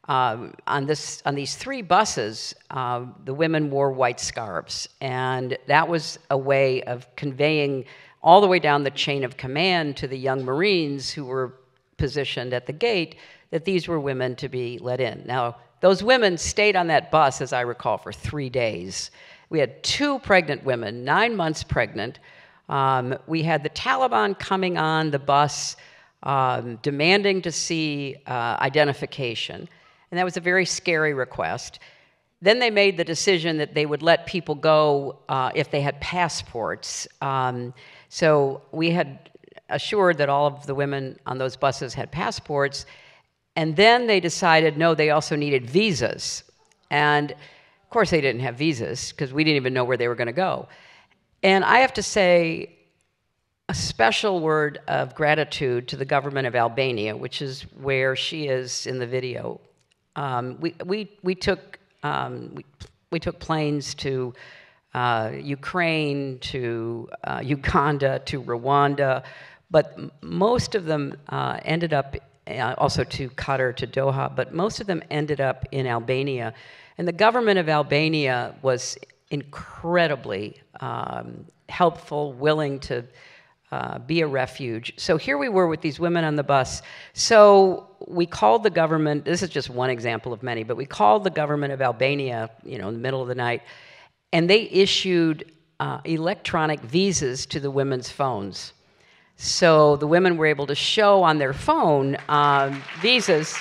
on these 3 buses, the women wore white scarves, and that was a way of conveying all the way down the chain of command to the young Marines who were positioned at the gate that these were women to be let in. Now, those women stayed on that bus, as I recall, for 3 days. We had 2 pregnant women, 9 months pregnant. We had the Taliban coming on the bus, demanding to see identification. And that was a very scary request. Then they made the decision that they would let people go if they had passports. So we had assured that all of the women on those buses had passports. And then they decided, no, they also needed visas. And of course they didn't have visas because we didn't even know where they were going to go. And I have to say a special word of gratitude to the government of Albania, which is where she is in the video. We took planes to Ukraine, to Uganda, to Rwanda, but most of them ended up, also to Qatar, to Doha, but most of them ended up in Albania. And the government of Albania was incredibly helpful, willing to be a refuge. So here we were with these women on the bus. So we called the government, this is just one example of many, but we called the government of Albania, in the middle of the night, and they issued electronic visas to the women's phones. So the women were able to show on their phone visas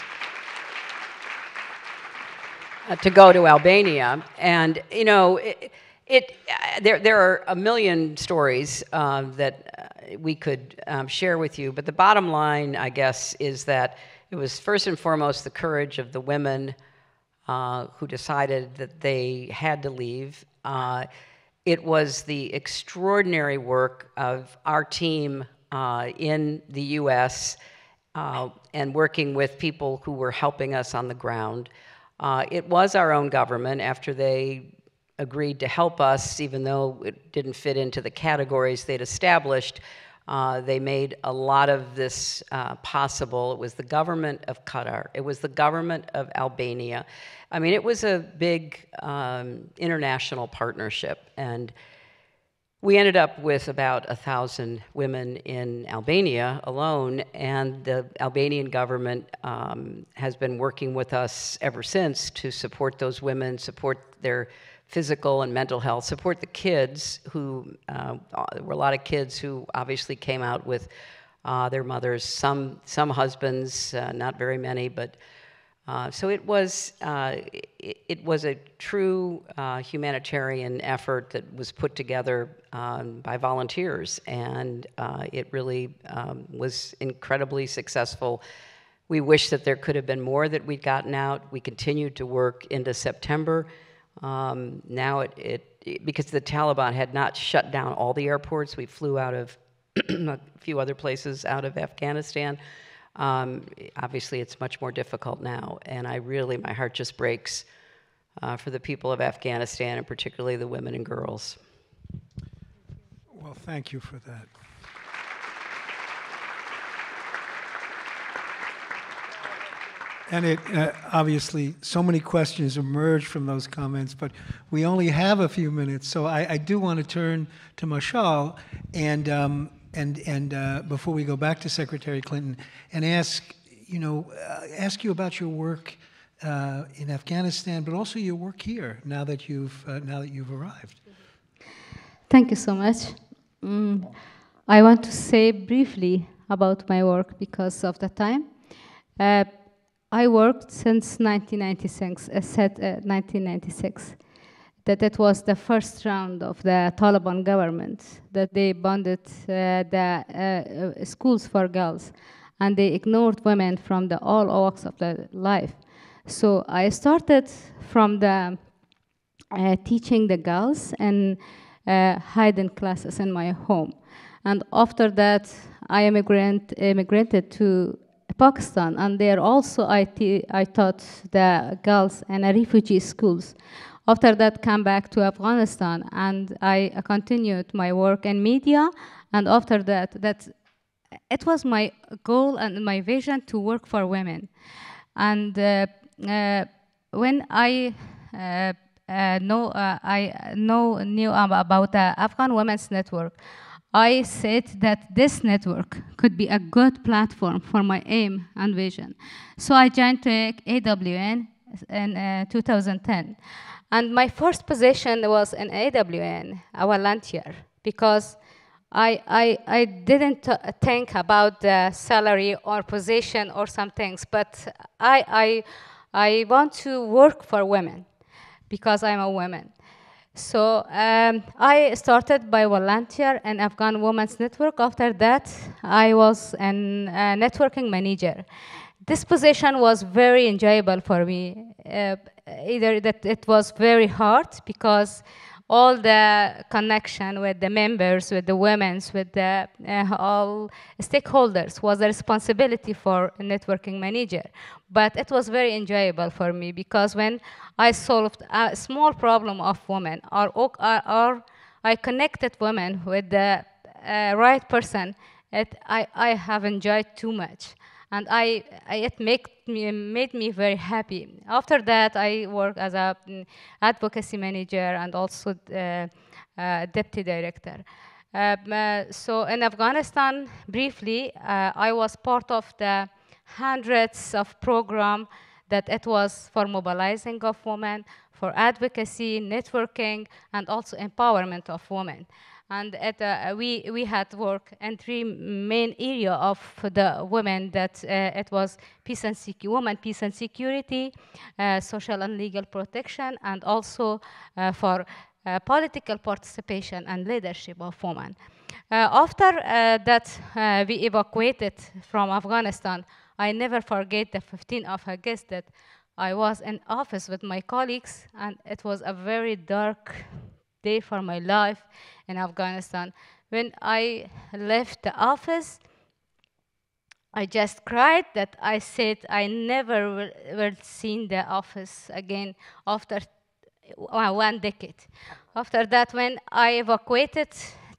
to go to Albania. And, there are a million stories that we could share with you, but the bottom line, I guess, is that it was first and foremost the courage of the women who decided that they had to leave. It was the extraordinary work of our team in the U.S. And working with people who were helping us on the ground. It was our own government, after they agreed to help us, even though it didn't fit into the categories they'd established. They made a lot of this possible. It was the government of Qatar. It was the government of Albania. I mean, it was a big international partnership. And we ended up with about 1,000 women in Albania alone, and the Albanian government has been working with us ever since to support those women, support their physical and mental health, support the kids who, there were a lot of kids who obviously came out with their mothers, some husbands, not very many, but so it was a true humanitarian effort that was put together by volunteers, and it really was incredibly successful. We wish that there could have been more that we'd gotten out. We continued to work into September. Now because the Taliban had not shut down all the airports, we flew out of a few other places out of Afghanistan. Obviously, it's much more difficult now, and my heart just breaks for the people of Afghanistan, and particularly the women and girls. Well, thank you for that. And it obviously, so many questions emerged from those comments, but we only have a few minutes, so I do want to turn to Mashall and before we go back to Secretary Clinton, and ask you about your work in Afghanistan, but also your work here now that you've arrived. Thank you so much. I want to say briefly about my work because of the time. I worked since 1996. That was the first round of the Taliban government, that they bonded the schools for girls, and they ignored women from all walks of their life. So I started from the teaching the girls and hidden classes in my home. And after that, I immigrated to Pakistan, and there also I taught the girls in refugee schools. After that, came back to Afghanistan, and I continued my work in media And after that, it was my goal and my vision to work for women. And when I knew about the Afghan Women's Network, I said that this network could be a good platform for my aim and vision. So I joined AWN in 2010. And my first position was in AWN, a volunteer, because I didn't think about the salary or position or some things, but I want to work for women because I'm a woman. So I started by volunteer in Afghan Women's Network. After that, I was a networking manager. This position was very enjoyable for me. Either that it was very hard because all the connection with the members, with the women, with the all stakeholders was a responsibility for a networking manager. But it was very enjoyable for me because when I solved a small problem of women or I connected women with the right person, I have enjoyed too much. And it made me very happy. After that, I worked as a advocacy manager and also deputy director. So in Afghanistan, briefly, I was part of the hundreds of programs that it was for mobilizing of women, for advocacy, networking, and also empowerment of women. And we had work in three main areas of the women that it was women, peace and security, social and legal protection, and also for political participation and leadership of women. After that we evacuated from Afghanistan, I never forget the 15th of August that I was in office with my colleagues, and it was a very dark day for my life in Afghanistan. When I left the office, I just cried that I said I never will see the office again after 1 decade. After that, when I evacuated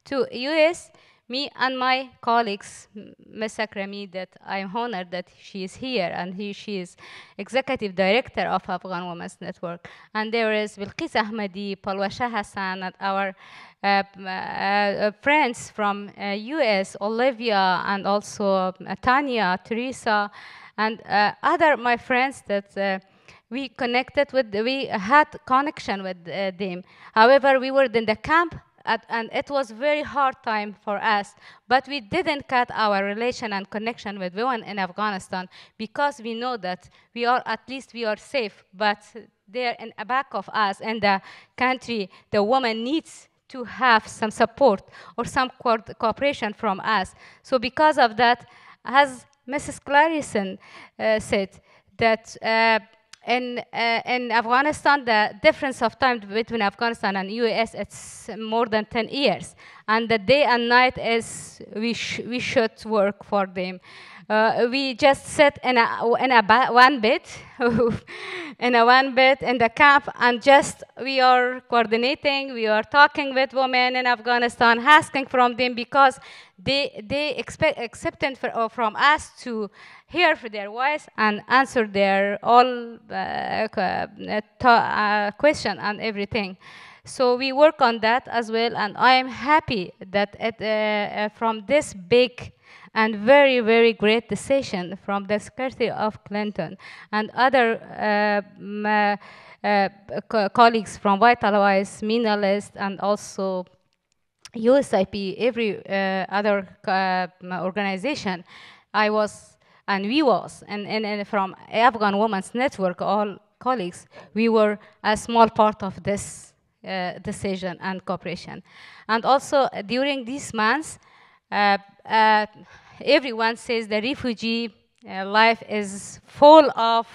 to US, me and my colleagues, Ms. Akrami, that I'm honored that she is here, and she is executive director of Afghan Women's Network. And there is Bilqis Ahmadi, Palwasha Hassan, and our friends from US, Olivia, and also Tanya, Teresa, and other my friends that we connected with, we had connection with them. However, we were in the camp, and it was very hard time for us, but we didn't cut our relation and connection with women in Afghanistan because we know that we are, at least we are safe, but there in the back of us in the country, the woman needs to have some support or some cooperation from us. So because of that, as Mrs. Clarison said, that in Afghanistan, the difference of time between Afghanistan and US, it's more than 10 years. And the day and night is, we should work for them. We just sit in one bed, in the camp, and just we are coordinating, we are talking with women in Afghanistan, asking from them because they accepting from us to hear their voice and answer their all question and everything. So we work on that as well, and I am happy that from this big and very, very great decision from the Secretary of Clinton and other colleagues from Vitalize, MENA List, and also USIP, every other organization, I was, and we was, and from Afghan Women's Network, all colleagues, we were a small part of this decision and cooperation. And also during these months, everyone says the refugee life is full of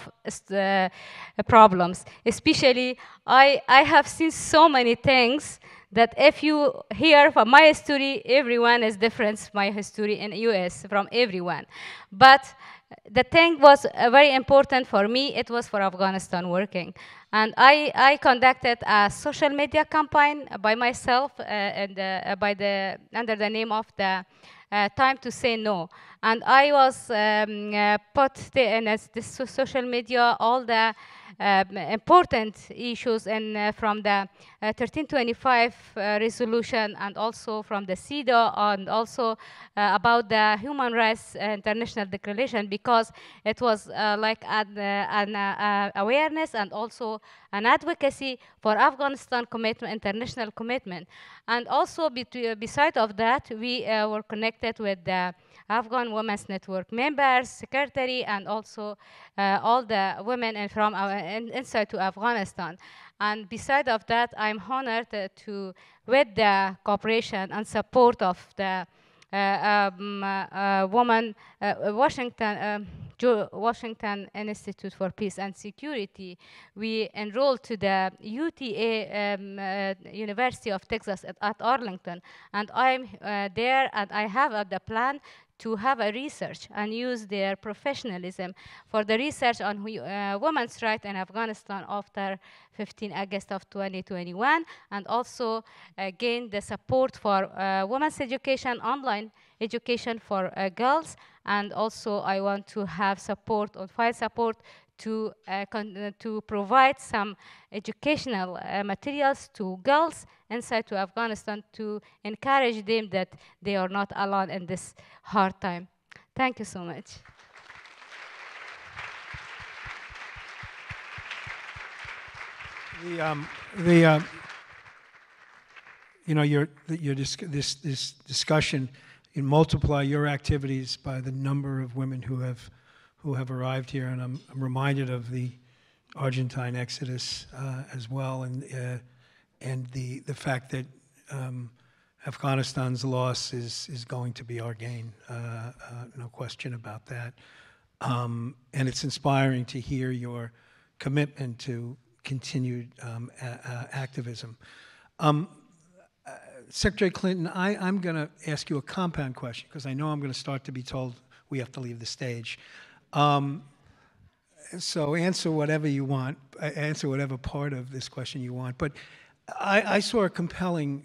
problems. Especially, I have seen so many things that if you hear from my story, everyone is different, my history in US, from everyone. But the thing was very important for me, it was for Afghanistan working. And I conducted a social media campaign by myself under the name of the Time to Say No. And I was put in this social media all the important issues from the 1325 resolution, and also from the CEDAW, and also about the Human Rights International Declaration, because it was like an awareness and also an advocacy for Afghanistan commitment, international commitment. And also beside of that, we were connected with the Afghan Women's Network members, secretary, and also all the women from inside to Afghanistan. And beside of that, I'm honored with the cooperation and support of the Washington Institute for Peace and Security. We enrolled to the UTA University of Texas at Arlington, and I'm there, and I have the plan to have a research and use their professionalism for the research on women's rights in Afghanistan after 15 August of 2021, and also gain the support for women's education, online education for girls. And also I want to have support, on file support, to provide some educational materials to girls inside to Afghanistan, to encourage them that they are not alone in this hard time. Thank you so much. This discussion, you multiply your activities by the number of women who have arrived here, and I'm reminded of the Argentine exodus as well, and the fact that Afghanistan's loss is going to be our gain, no question about that. And it's inspiring to hear your commitment to continued activism. Secretary Clinton, I'm going to ask you a compound question, because I know I'm going to start to be told we have to leave the stage. So answer whatever you want, answer whatever part of this question you want. But I saw a compelling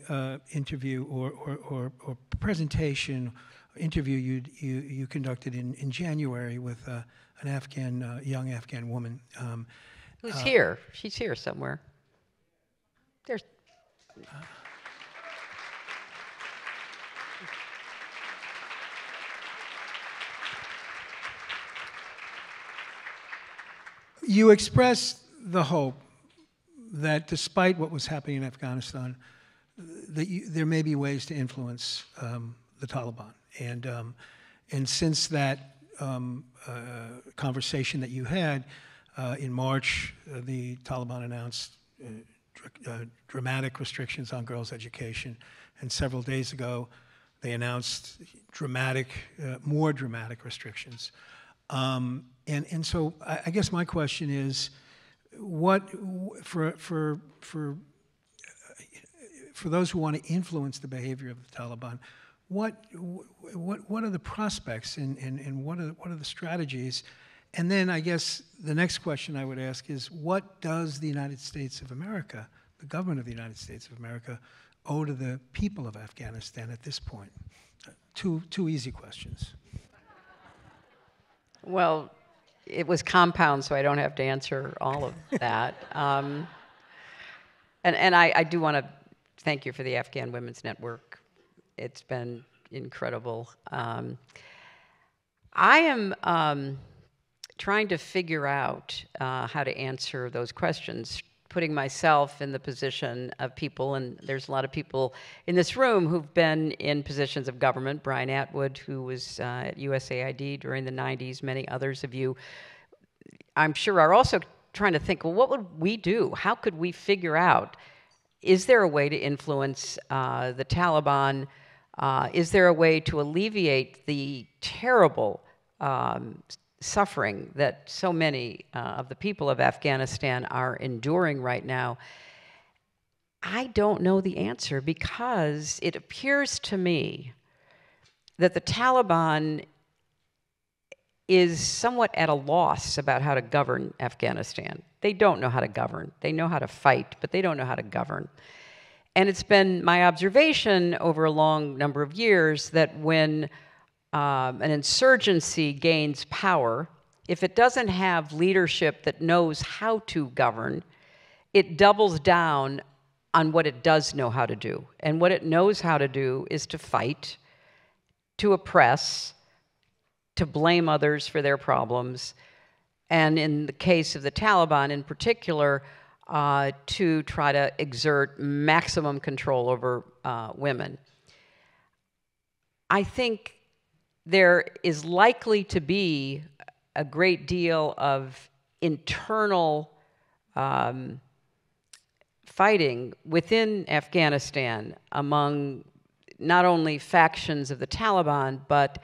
interview or presentation, interview you conducted in January with an Afghan, young Afghan woman. Who's here? She's here somewhere. There's... You expressed the hope that despite what was happening in Afghanistan, that there may be ways to influence the Taliban. And since that conversation that you had in March, the Taliban announced dramatic restrictions on girls' education. And several days ago, they announced more dramatic restrictions. And so I guess my question is, what for those who want to influence the behavior of the Taliban, what are the prospects and what are the strategies? And then I guess the next question I would ask is, what does the United States of America, the government of the United States of America, owe to the people of Afghanistan at this point? Two easy questions. Well, it was compound, so I don't have to answer all of that. And I do want to thank you for the Afghan Women's Network. It's been incredible. I am trying to figure out how to answer those questions, putting myself in the position of people, and there's a lot of people in this room who've been in positions of government. Brian Atwood, who was at USAID during the 90s, many others of you, I'm sure, are also trying to think, well, what would we do? How could we figure out, is there a way to influence the Taliban? Is there a way to alleviate the terrible suffering that so many of the people of Afghanistan are enduring right now? I don't know the answer, because it appears to me that the Taliban is somewhat at a loss about how to govern Afghanistan. They don't know how to govern. They know how to fight, but they don't know how to govern. And it's been my observation over a long number of years that when an insurgency gains power, if it doesn't have leadership that knows how to govern, it doubles down on what it does know how to do. And what it knows how to do is to fight, to oppress, to blame others for their problems, and in the case of the Taliban in particular, to try to exert maximum control over women. I think there is likely to be a great deal of internal fighting within Afghanistan among not only factions of the Taliban, but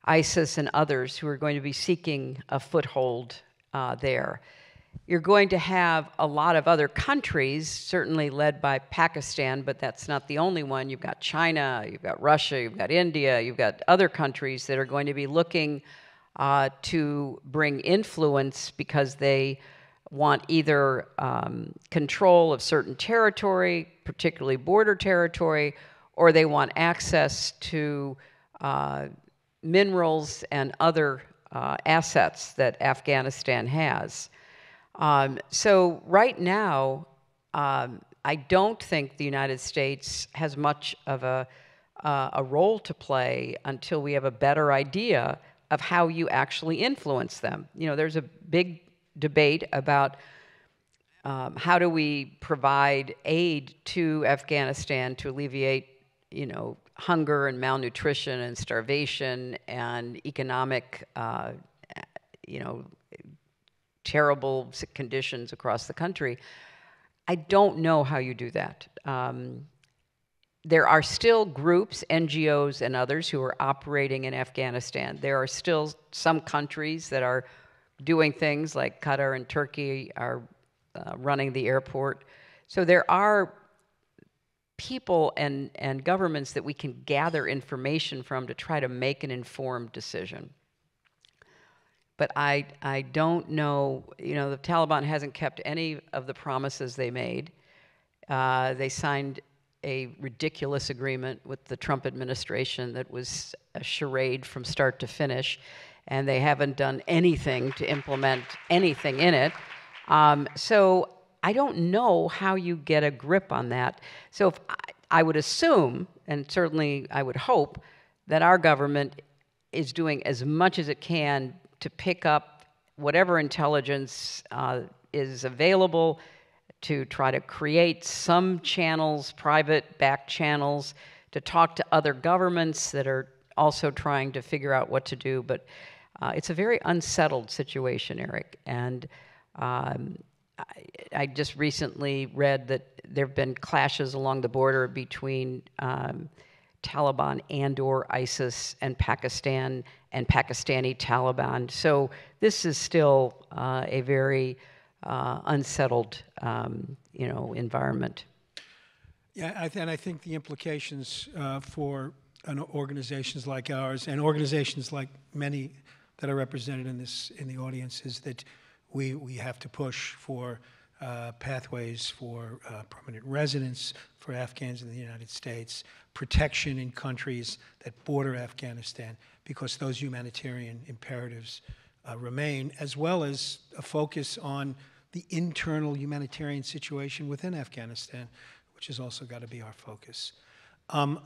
ISIS and others who are going to be seeking a foothold there. You're going to have a lot of other countries, certainly led by Pakistan, but that's not the only one. You've got China, you've got Russia, you've got India, you've got other countries that are going to be looking to bring influence because they want either control of certain territory, particularly border territory, or they want access to minerals and other assets that Afghanistan has. So right now, I don't think the United States has much of a role to play until we have a better idea of how you actually influence them. You know, there's a big debate about how do we provide aid to Afghanistan to alleviate, you know, hunger and malnutrition and starvation and economic, you know, terrible conditions across the country. I don't know how you do that. There are still groups, NGOs and others, who are operating in Afghanistan. There are still some countries that are doing things, like Qatar and Turkey are running the airport. So there are people and governments that we can gather information from to try to make an informed decision. But I don't know, you know, the Taliban hasn't kept any of the promises they made. They signed a ridiculous agreement with the Trump administration that was a charade from start to finish, and they haven't done anything to implement anything in it. So I don't know how you get a grip on that. So if I would assume, and certainly I would hope, that our government is doing as much as it can to pick up whatever intelligence is available, to try to create some channels, private back channels, to talk to other governments that are also trying to figure out what to do. But it's a very unsettled situation, Eric. And I just recently read that there have been clashes along the border between Taliban and/or ISIS and Pakistan and Pakistani Taliban. So this is still a very unsettled, you know, environment. Yeah, and I think the implications for organizations like ours and organizations like many that are represented in the audience is that we have to push for pathways for permanent residence for Afghans in the United States, protection in countries that border Afghanistan, because those humanitarian imperatives remain, as well as a focus on the internal humanitarian situation within Afghanistan, which has also got to be our focus. I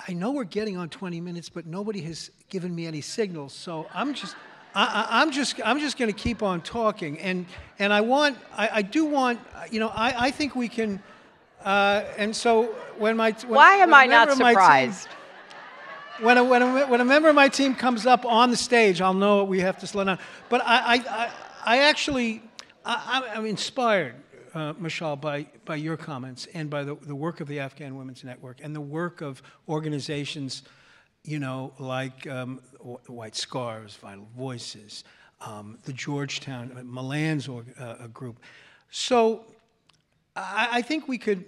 know we're getting on 20 minutes, but nobody has given me any signals, so I'm just going to keep on talking, and I do want, you know, I think we can, and so when why am I not surprised? When a member of my team comes up on the stage, I'll know we have to slow down. But I'm inspired, Mashall, by your comments and by the work of the Afghan Women's Network and the work of organizations, you know, like White Scarves, Vital Voices, the Georgetown, Milan's group. So I think we could,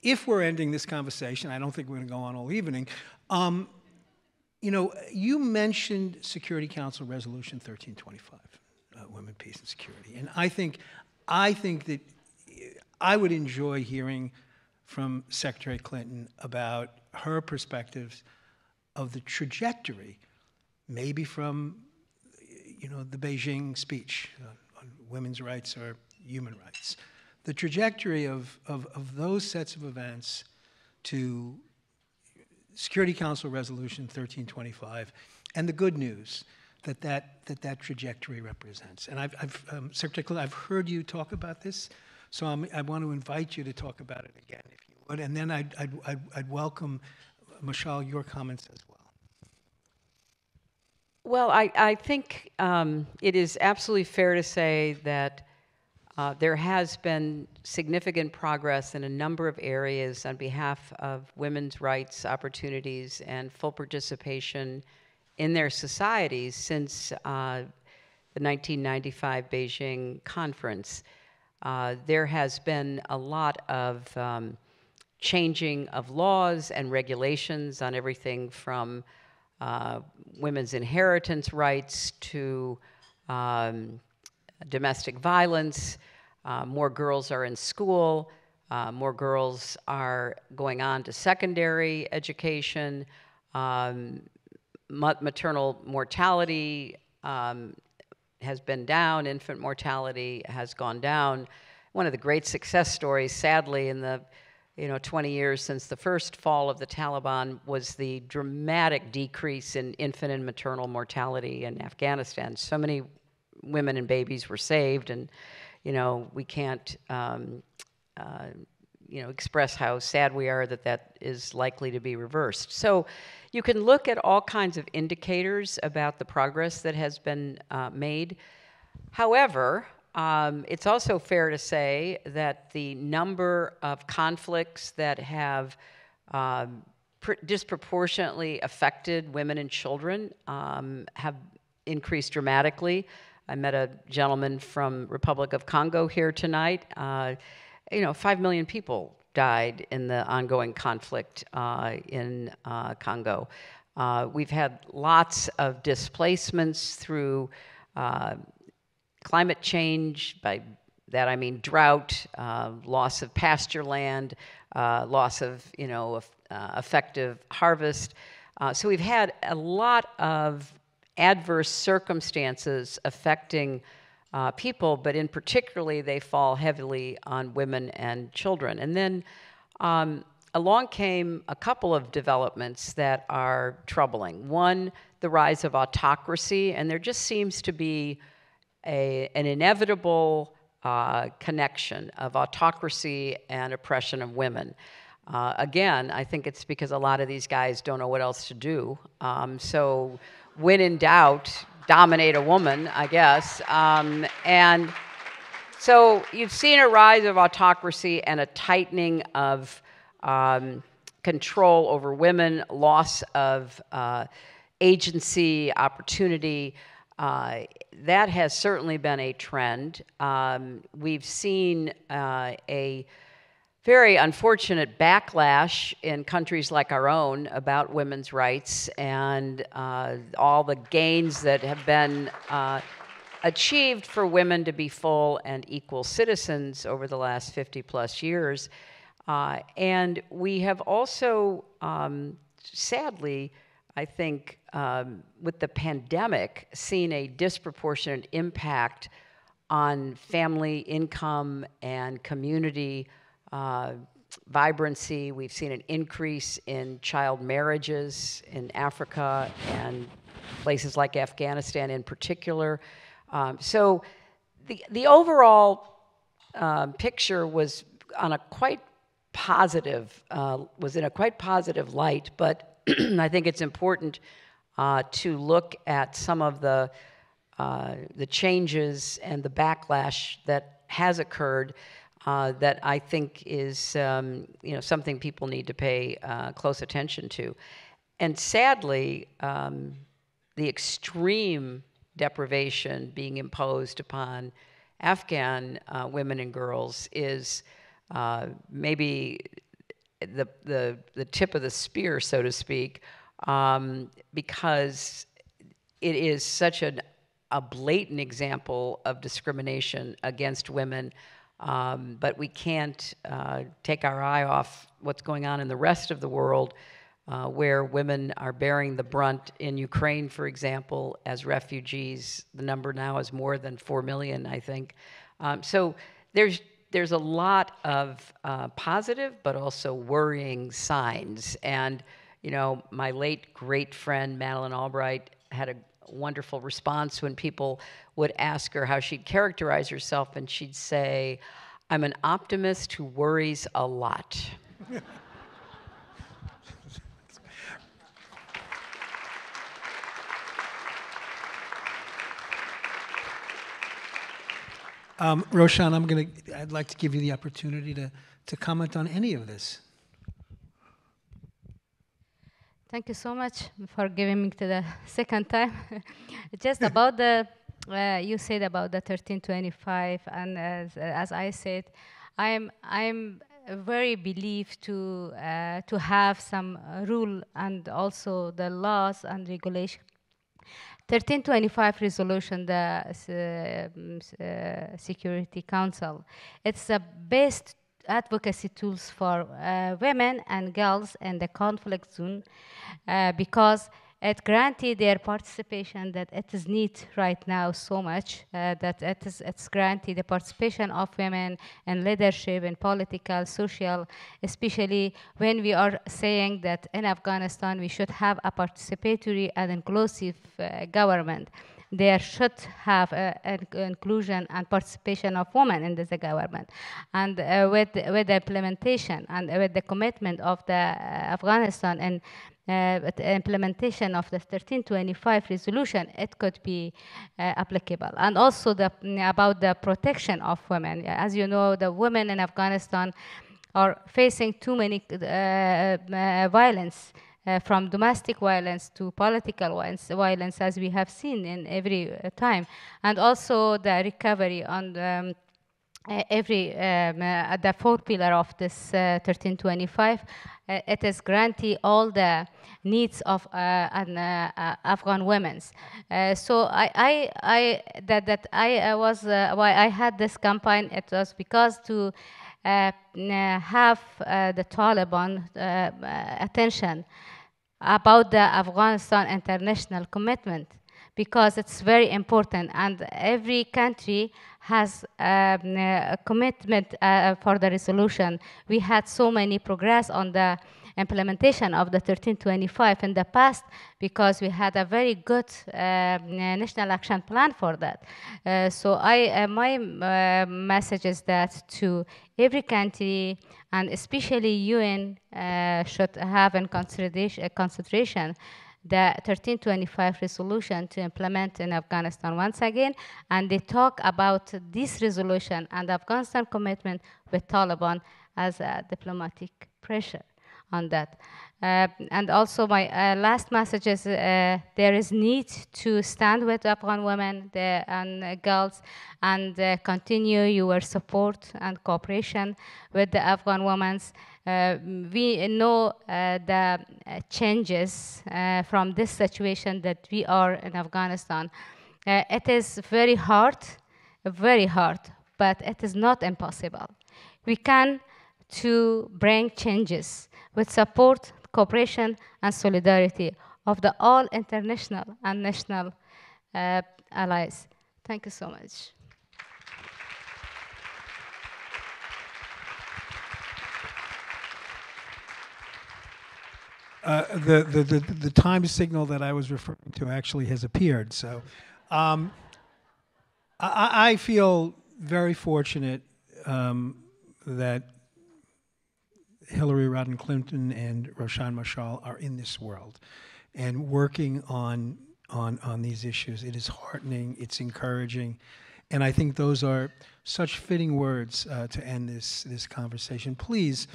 if we're ending this conversation, I don't think we're going to go on all evening. You know, you mentioned Security Council Resolution 1325, Women, Peace, and Security, and I think that I would enjoy hearing from Secretary Clinton about her perspectives of the trajectory, maybe from, you know, the Beijing speech on women's rights or human rights, the trajectory of those sets of events to Security Council Resolution 1325, and the good news that trajectory represents. And Secretary Clinton, I've heard you talk about this, so I want to invite you to talk about it again, if you would, and then I'd welcome, Mashall, your comments as well. Well, I think it is absolutely fair to say that there has been significant progress in a number of areas on behalf of women's rights, opportunities, and full participation in their societies since the 1995 Beijing conference. There has been a lot of changing of laws and regulations on everything from women's inheritance rights to domestic violence. More girls are in school. More girls are going on to secondary education. Maternal mortality has been down. Infant mortality has gone down. One of the great success stories, sadly, in the 20 years since the first fall of the Taliban was the dramatic decrease in infant and maternal mortality in Afghanistan. So many women and babies were saved, and we can't express how sad we are that is likely to be reversed. So you can look at all kinds of indicators about the progress that has been made. However, it's also fair to say that the number of conflicts that have disproportionately affected women and children have increased dramatically. I met a gentleman from Republic of Congo here tonight. 5 million people died in the ongoing conflict in Congo. We've had lots of displacements through climate change. By that I mean drought, loss of pasture land, loss of effective harvest. So we've had a lot of adverse circumstances affecting people, but in particularly they fall heavily on women and children. And then along came a couple of developments that are troubling. One, the rise of autocracy, and there just seems to be an inevitable connection of autocracy and oppression of women. Again, I think it's because a lot of these guys don't know what else to do. So when in doubt, dominate a woman, I guess. And so you've seen a rise of autocracy and a tightening of control over women, loss of agency, opportunity. That has certainly been a trend. We've seen a very unfortunate backlash in countries like our own about women's rights and all the gains that have been achieved for women to be full and equal citizens over the last 50 plus years. And we have also, sadly, I think, with the pandemic, seen a disproportionate impact on family income and community vibrancy. We've seen an increase in child marriages in Africa and places like Afghanistan in particular. So the overall picture was on a quite positive, was in a quite positive light, but I think it's important to look at some of the changes and the backlash that has occurred that I think is something people need to pay close attention to. And sadly, the extreme deprivation being imposed upon Afghan women and girls is maybe the tip of the spear, so to speak, because it is such a blatant example of discrimination against women, but we can't take our eye off what's going on in the rest of the world, where women are bearing the brunt. In Ukraine, for example, as refugees. The number now is more than 4 million, I think. So there's a lot of positive but also worrying signs. And, you know, my late great friend Madeleine Albright had a wonderful response when people would ask her how she'd characterize herself, and she'd say, "I'm an optimist who worries a lot." Rashaan, I'd like to give you the opportunity to comment on any of this. Thank you so much for giving me to the second time. Just about the, you said about the 1325, and as I said, I'm very believed to have some rule and also the laws and regulation. 1325 resolution, the Security Council, it's the best advocacy tools for women and girls in the conflict zone, because it granted their participation that it is needed right now so much, that it's granted the participation of women in leadership and political, social, especially when we are saying that in Afghanistan we should have a participatory and inclusive government. There should have an inclusion and participation of women in the government. And with the implementation and with the commitment of the Afghanistan and the implementation of the 1325 resolution, it could be applicable. And also about the protection of women. As you know, the women in Afghanistan are facing too many violence, from domestic violence to political violence, as we have seen in every time. And also the recovery on the fourth pillar of this 1325, it is granting all the needs of Afghan women. So why I had this campaign, it was because to have the Taliban attention about the Afghanistan international commitment, because it's very important, and every country has a commitment for the resolution. We had so many progress on the implementation of the 1325 in the past, because we had a very good national action plan for that. So my message is that to every country, and especially UN, should have in consideration the 1325 resolution to implement in Afghanistan once again, and they talk about this resolution and Afghanistan commitment with Taliban as a diplomatic pressure on that. And also my last message is there is need to stand with Afghan women and girls, and continue your support and cooperation with the Afghan women. We know the changes from this situation that we are in Afghanistan. It is very hard, but it is not impossible. We can to bring changes with support, cooperation, and solidarity of the all international and national allies. Thank you so much. The time signal that I was referring to actually has appeared. So I feel very fortunate that Hillary Rodham Clinton and Rashaan Michal are in this world and working on these issues. It is heartening, it's encouraging, and I think those are such fitting words to end this conversation. Please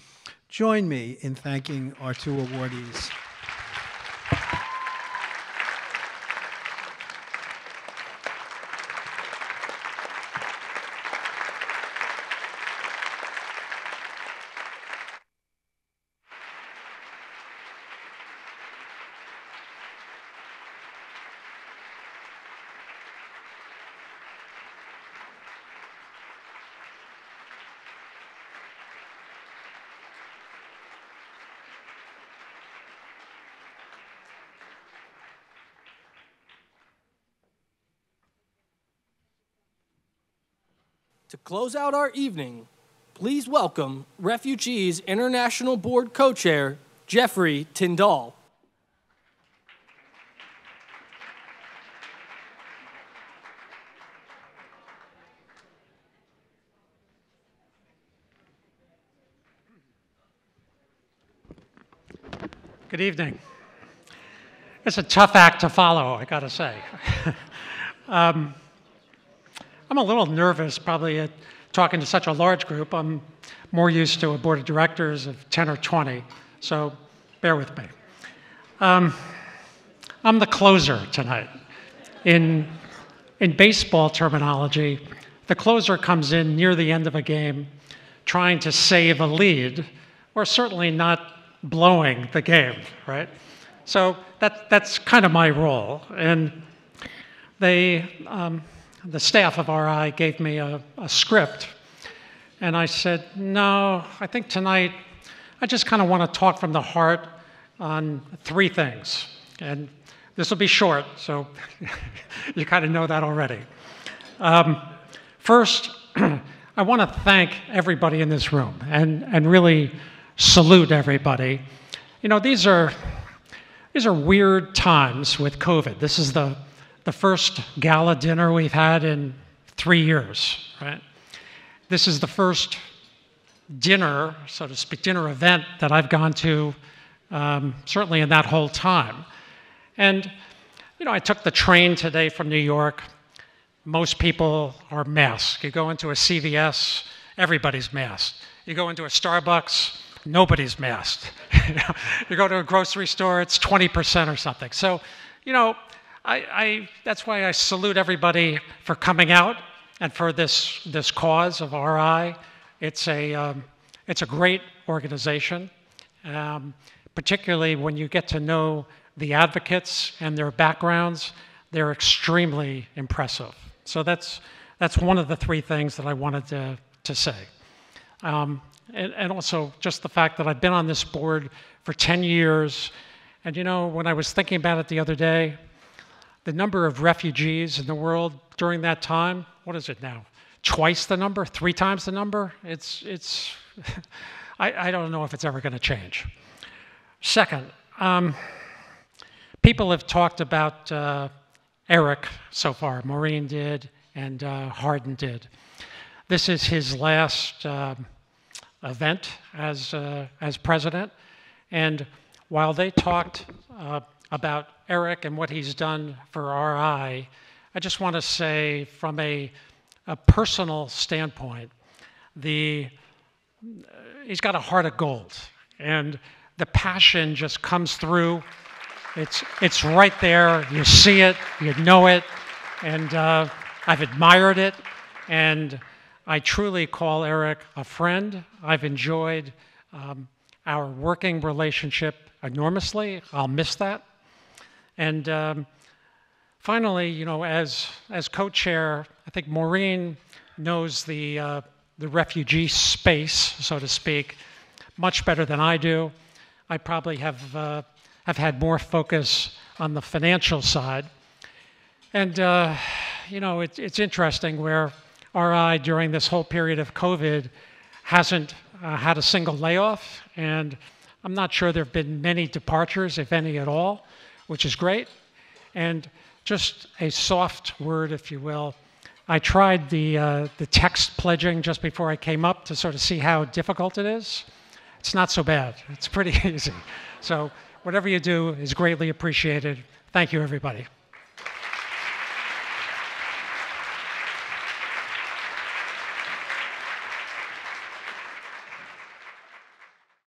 join me in thanking our two awardees. To close out our evening, please welcome Refugees International Board Co-Chair, Jeffrey Tyndall. Good evening. It's a tough act to follow, I gotta say. I'm a little nervous probably at talking to such a large group. I'm more used to a board of directors of 10 or 20, so bear with me. I'm the closer tonight. In baseball terminology, the closer comes in near the end of a game trying to save a lead, or certainly not blowing the game, right? So that's kind of my role. And the staff of RI gave me a script, and I said, no, I think tonight I just kind of want to talk from the heart on 3 things. And this will be short, so you kind of know that already. First, I want to thank everybody in this room and really salute everybody. You know, these are weird times with COVID. This is the first gala dinner we've had in 3 years, right? This is the first dinner, so to speak, dinner event that I've gone to, certainly in that whole time. And, you know, I took the train today from New York. Most people are masked. You go into a CVS, everybody's masked. You go into a Starbucks, nobody's masked. You go to a grocery store, it's 20% or something. So, you know, that's why I salute everybody for coming out and for this cause of RI. It's a great organization, particularly when you get to know the advocates and their backgrounds. They're extremely impressive. So that's one of the 3 things that I wanted to say. And also just the fact that I've been on this board for 10 years. And you know, when I was thinking about it the other day, the number of refugees in the world during that time, what is it now? Twice the number? 3 times the number? It's I don't know if it's ever going to change. Second, people have talked about Eric so far. Maureen did, and Hardin did. This is his last event as president, and while they talked about Eric and what he's done for RI, I just want to say from a personal standpoint, he's got a heart of gold, and the passion just comes through. It's right there. You see it, you know it, and I've admired it, and I truly call Eric a friend. I've enjoyed our working relationship enormously. I'll miss that. And finally, you know, as co-chair, I think Maureen knows the refugee space, so to speak, much better than I do. I probably have had more focus on the financial side. And, you know, it's interesting where RI during this whole period of COVID hasn't had a single layoff, and I'm not sure there have been many departures, if any at all, which is great. And just a soft word, if you will, I tried the text pledging just before I came up to sort of see how difficult it is. It's not so bad. It's pretty easy. So whatever you do is greatly appreciated. Thank you, everybody.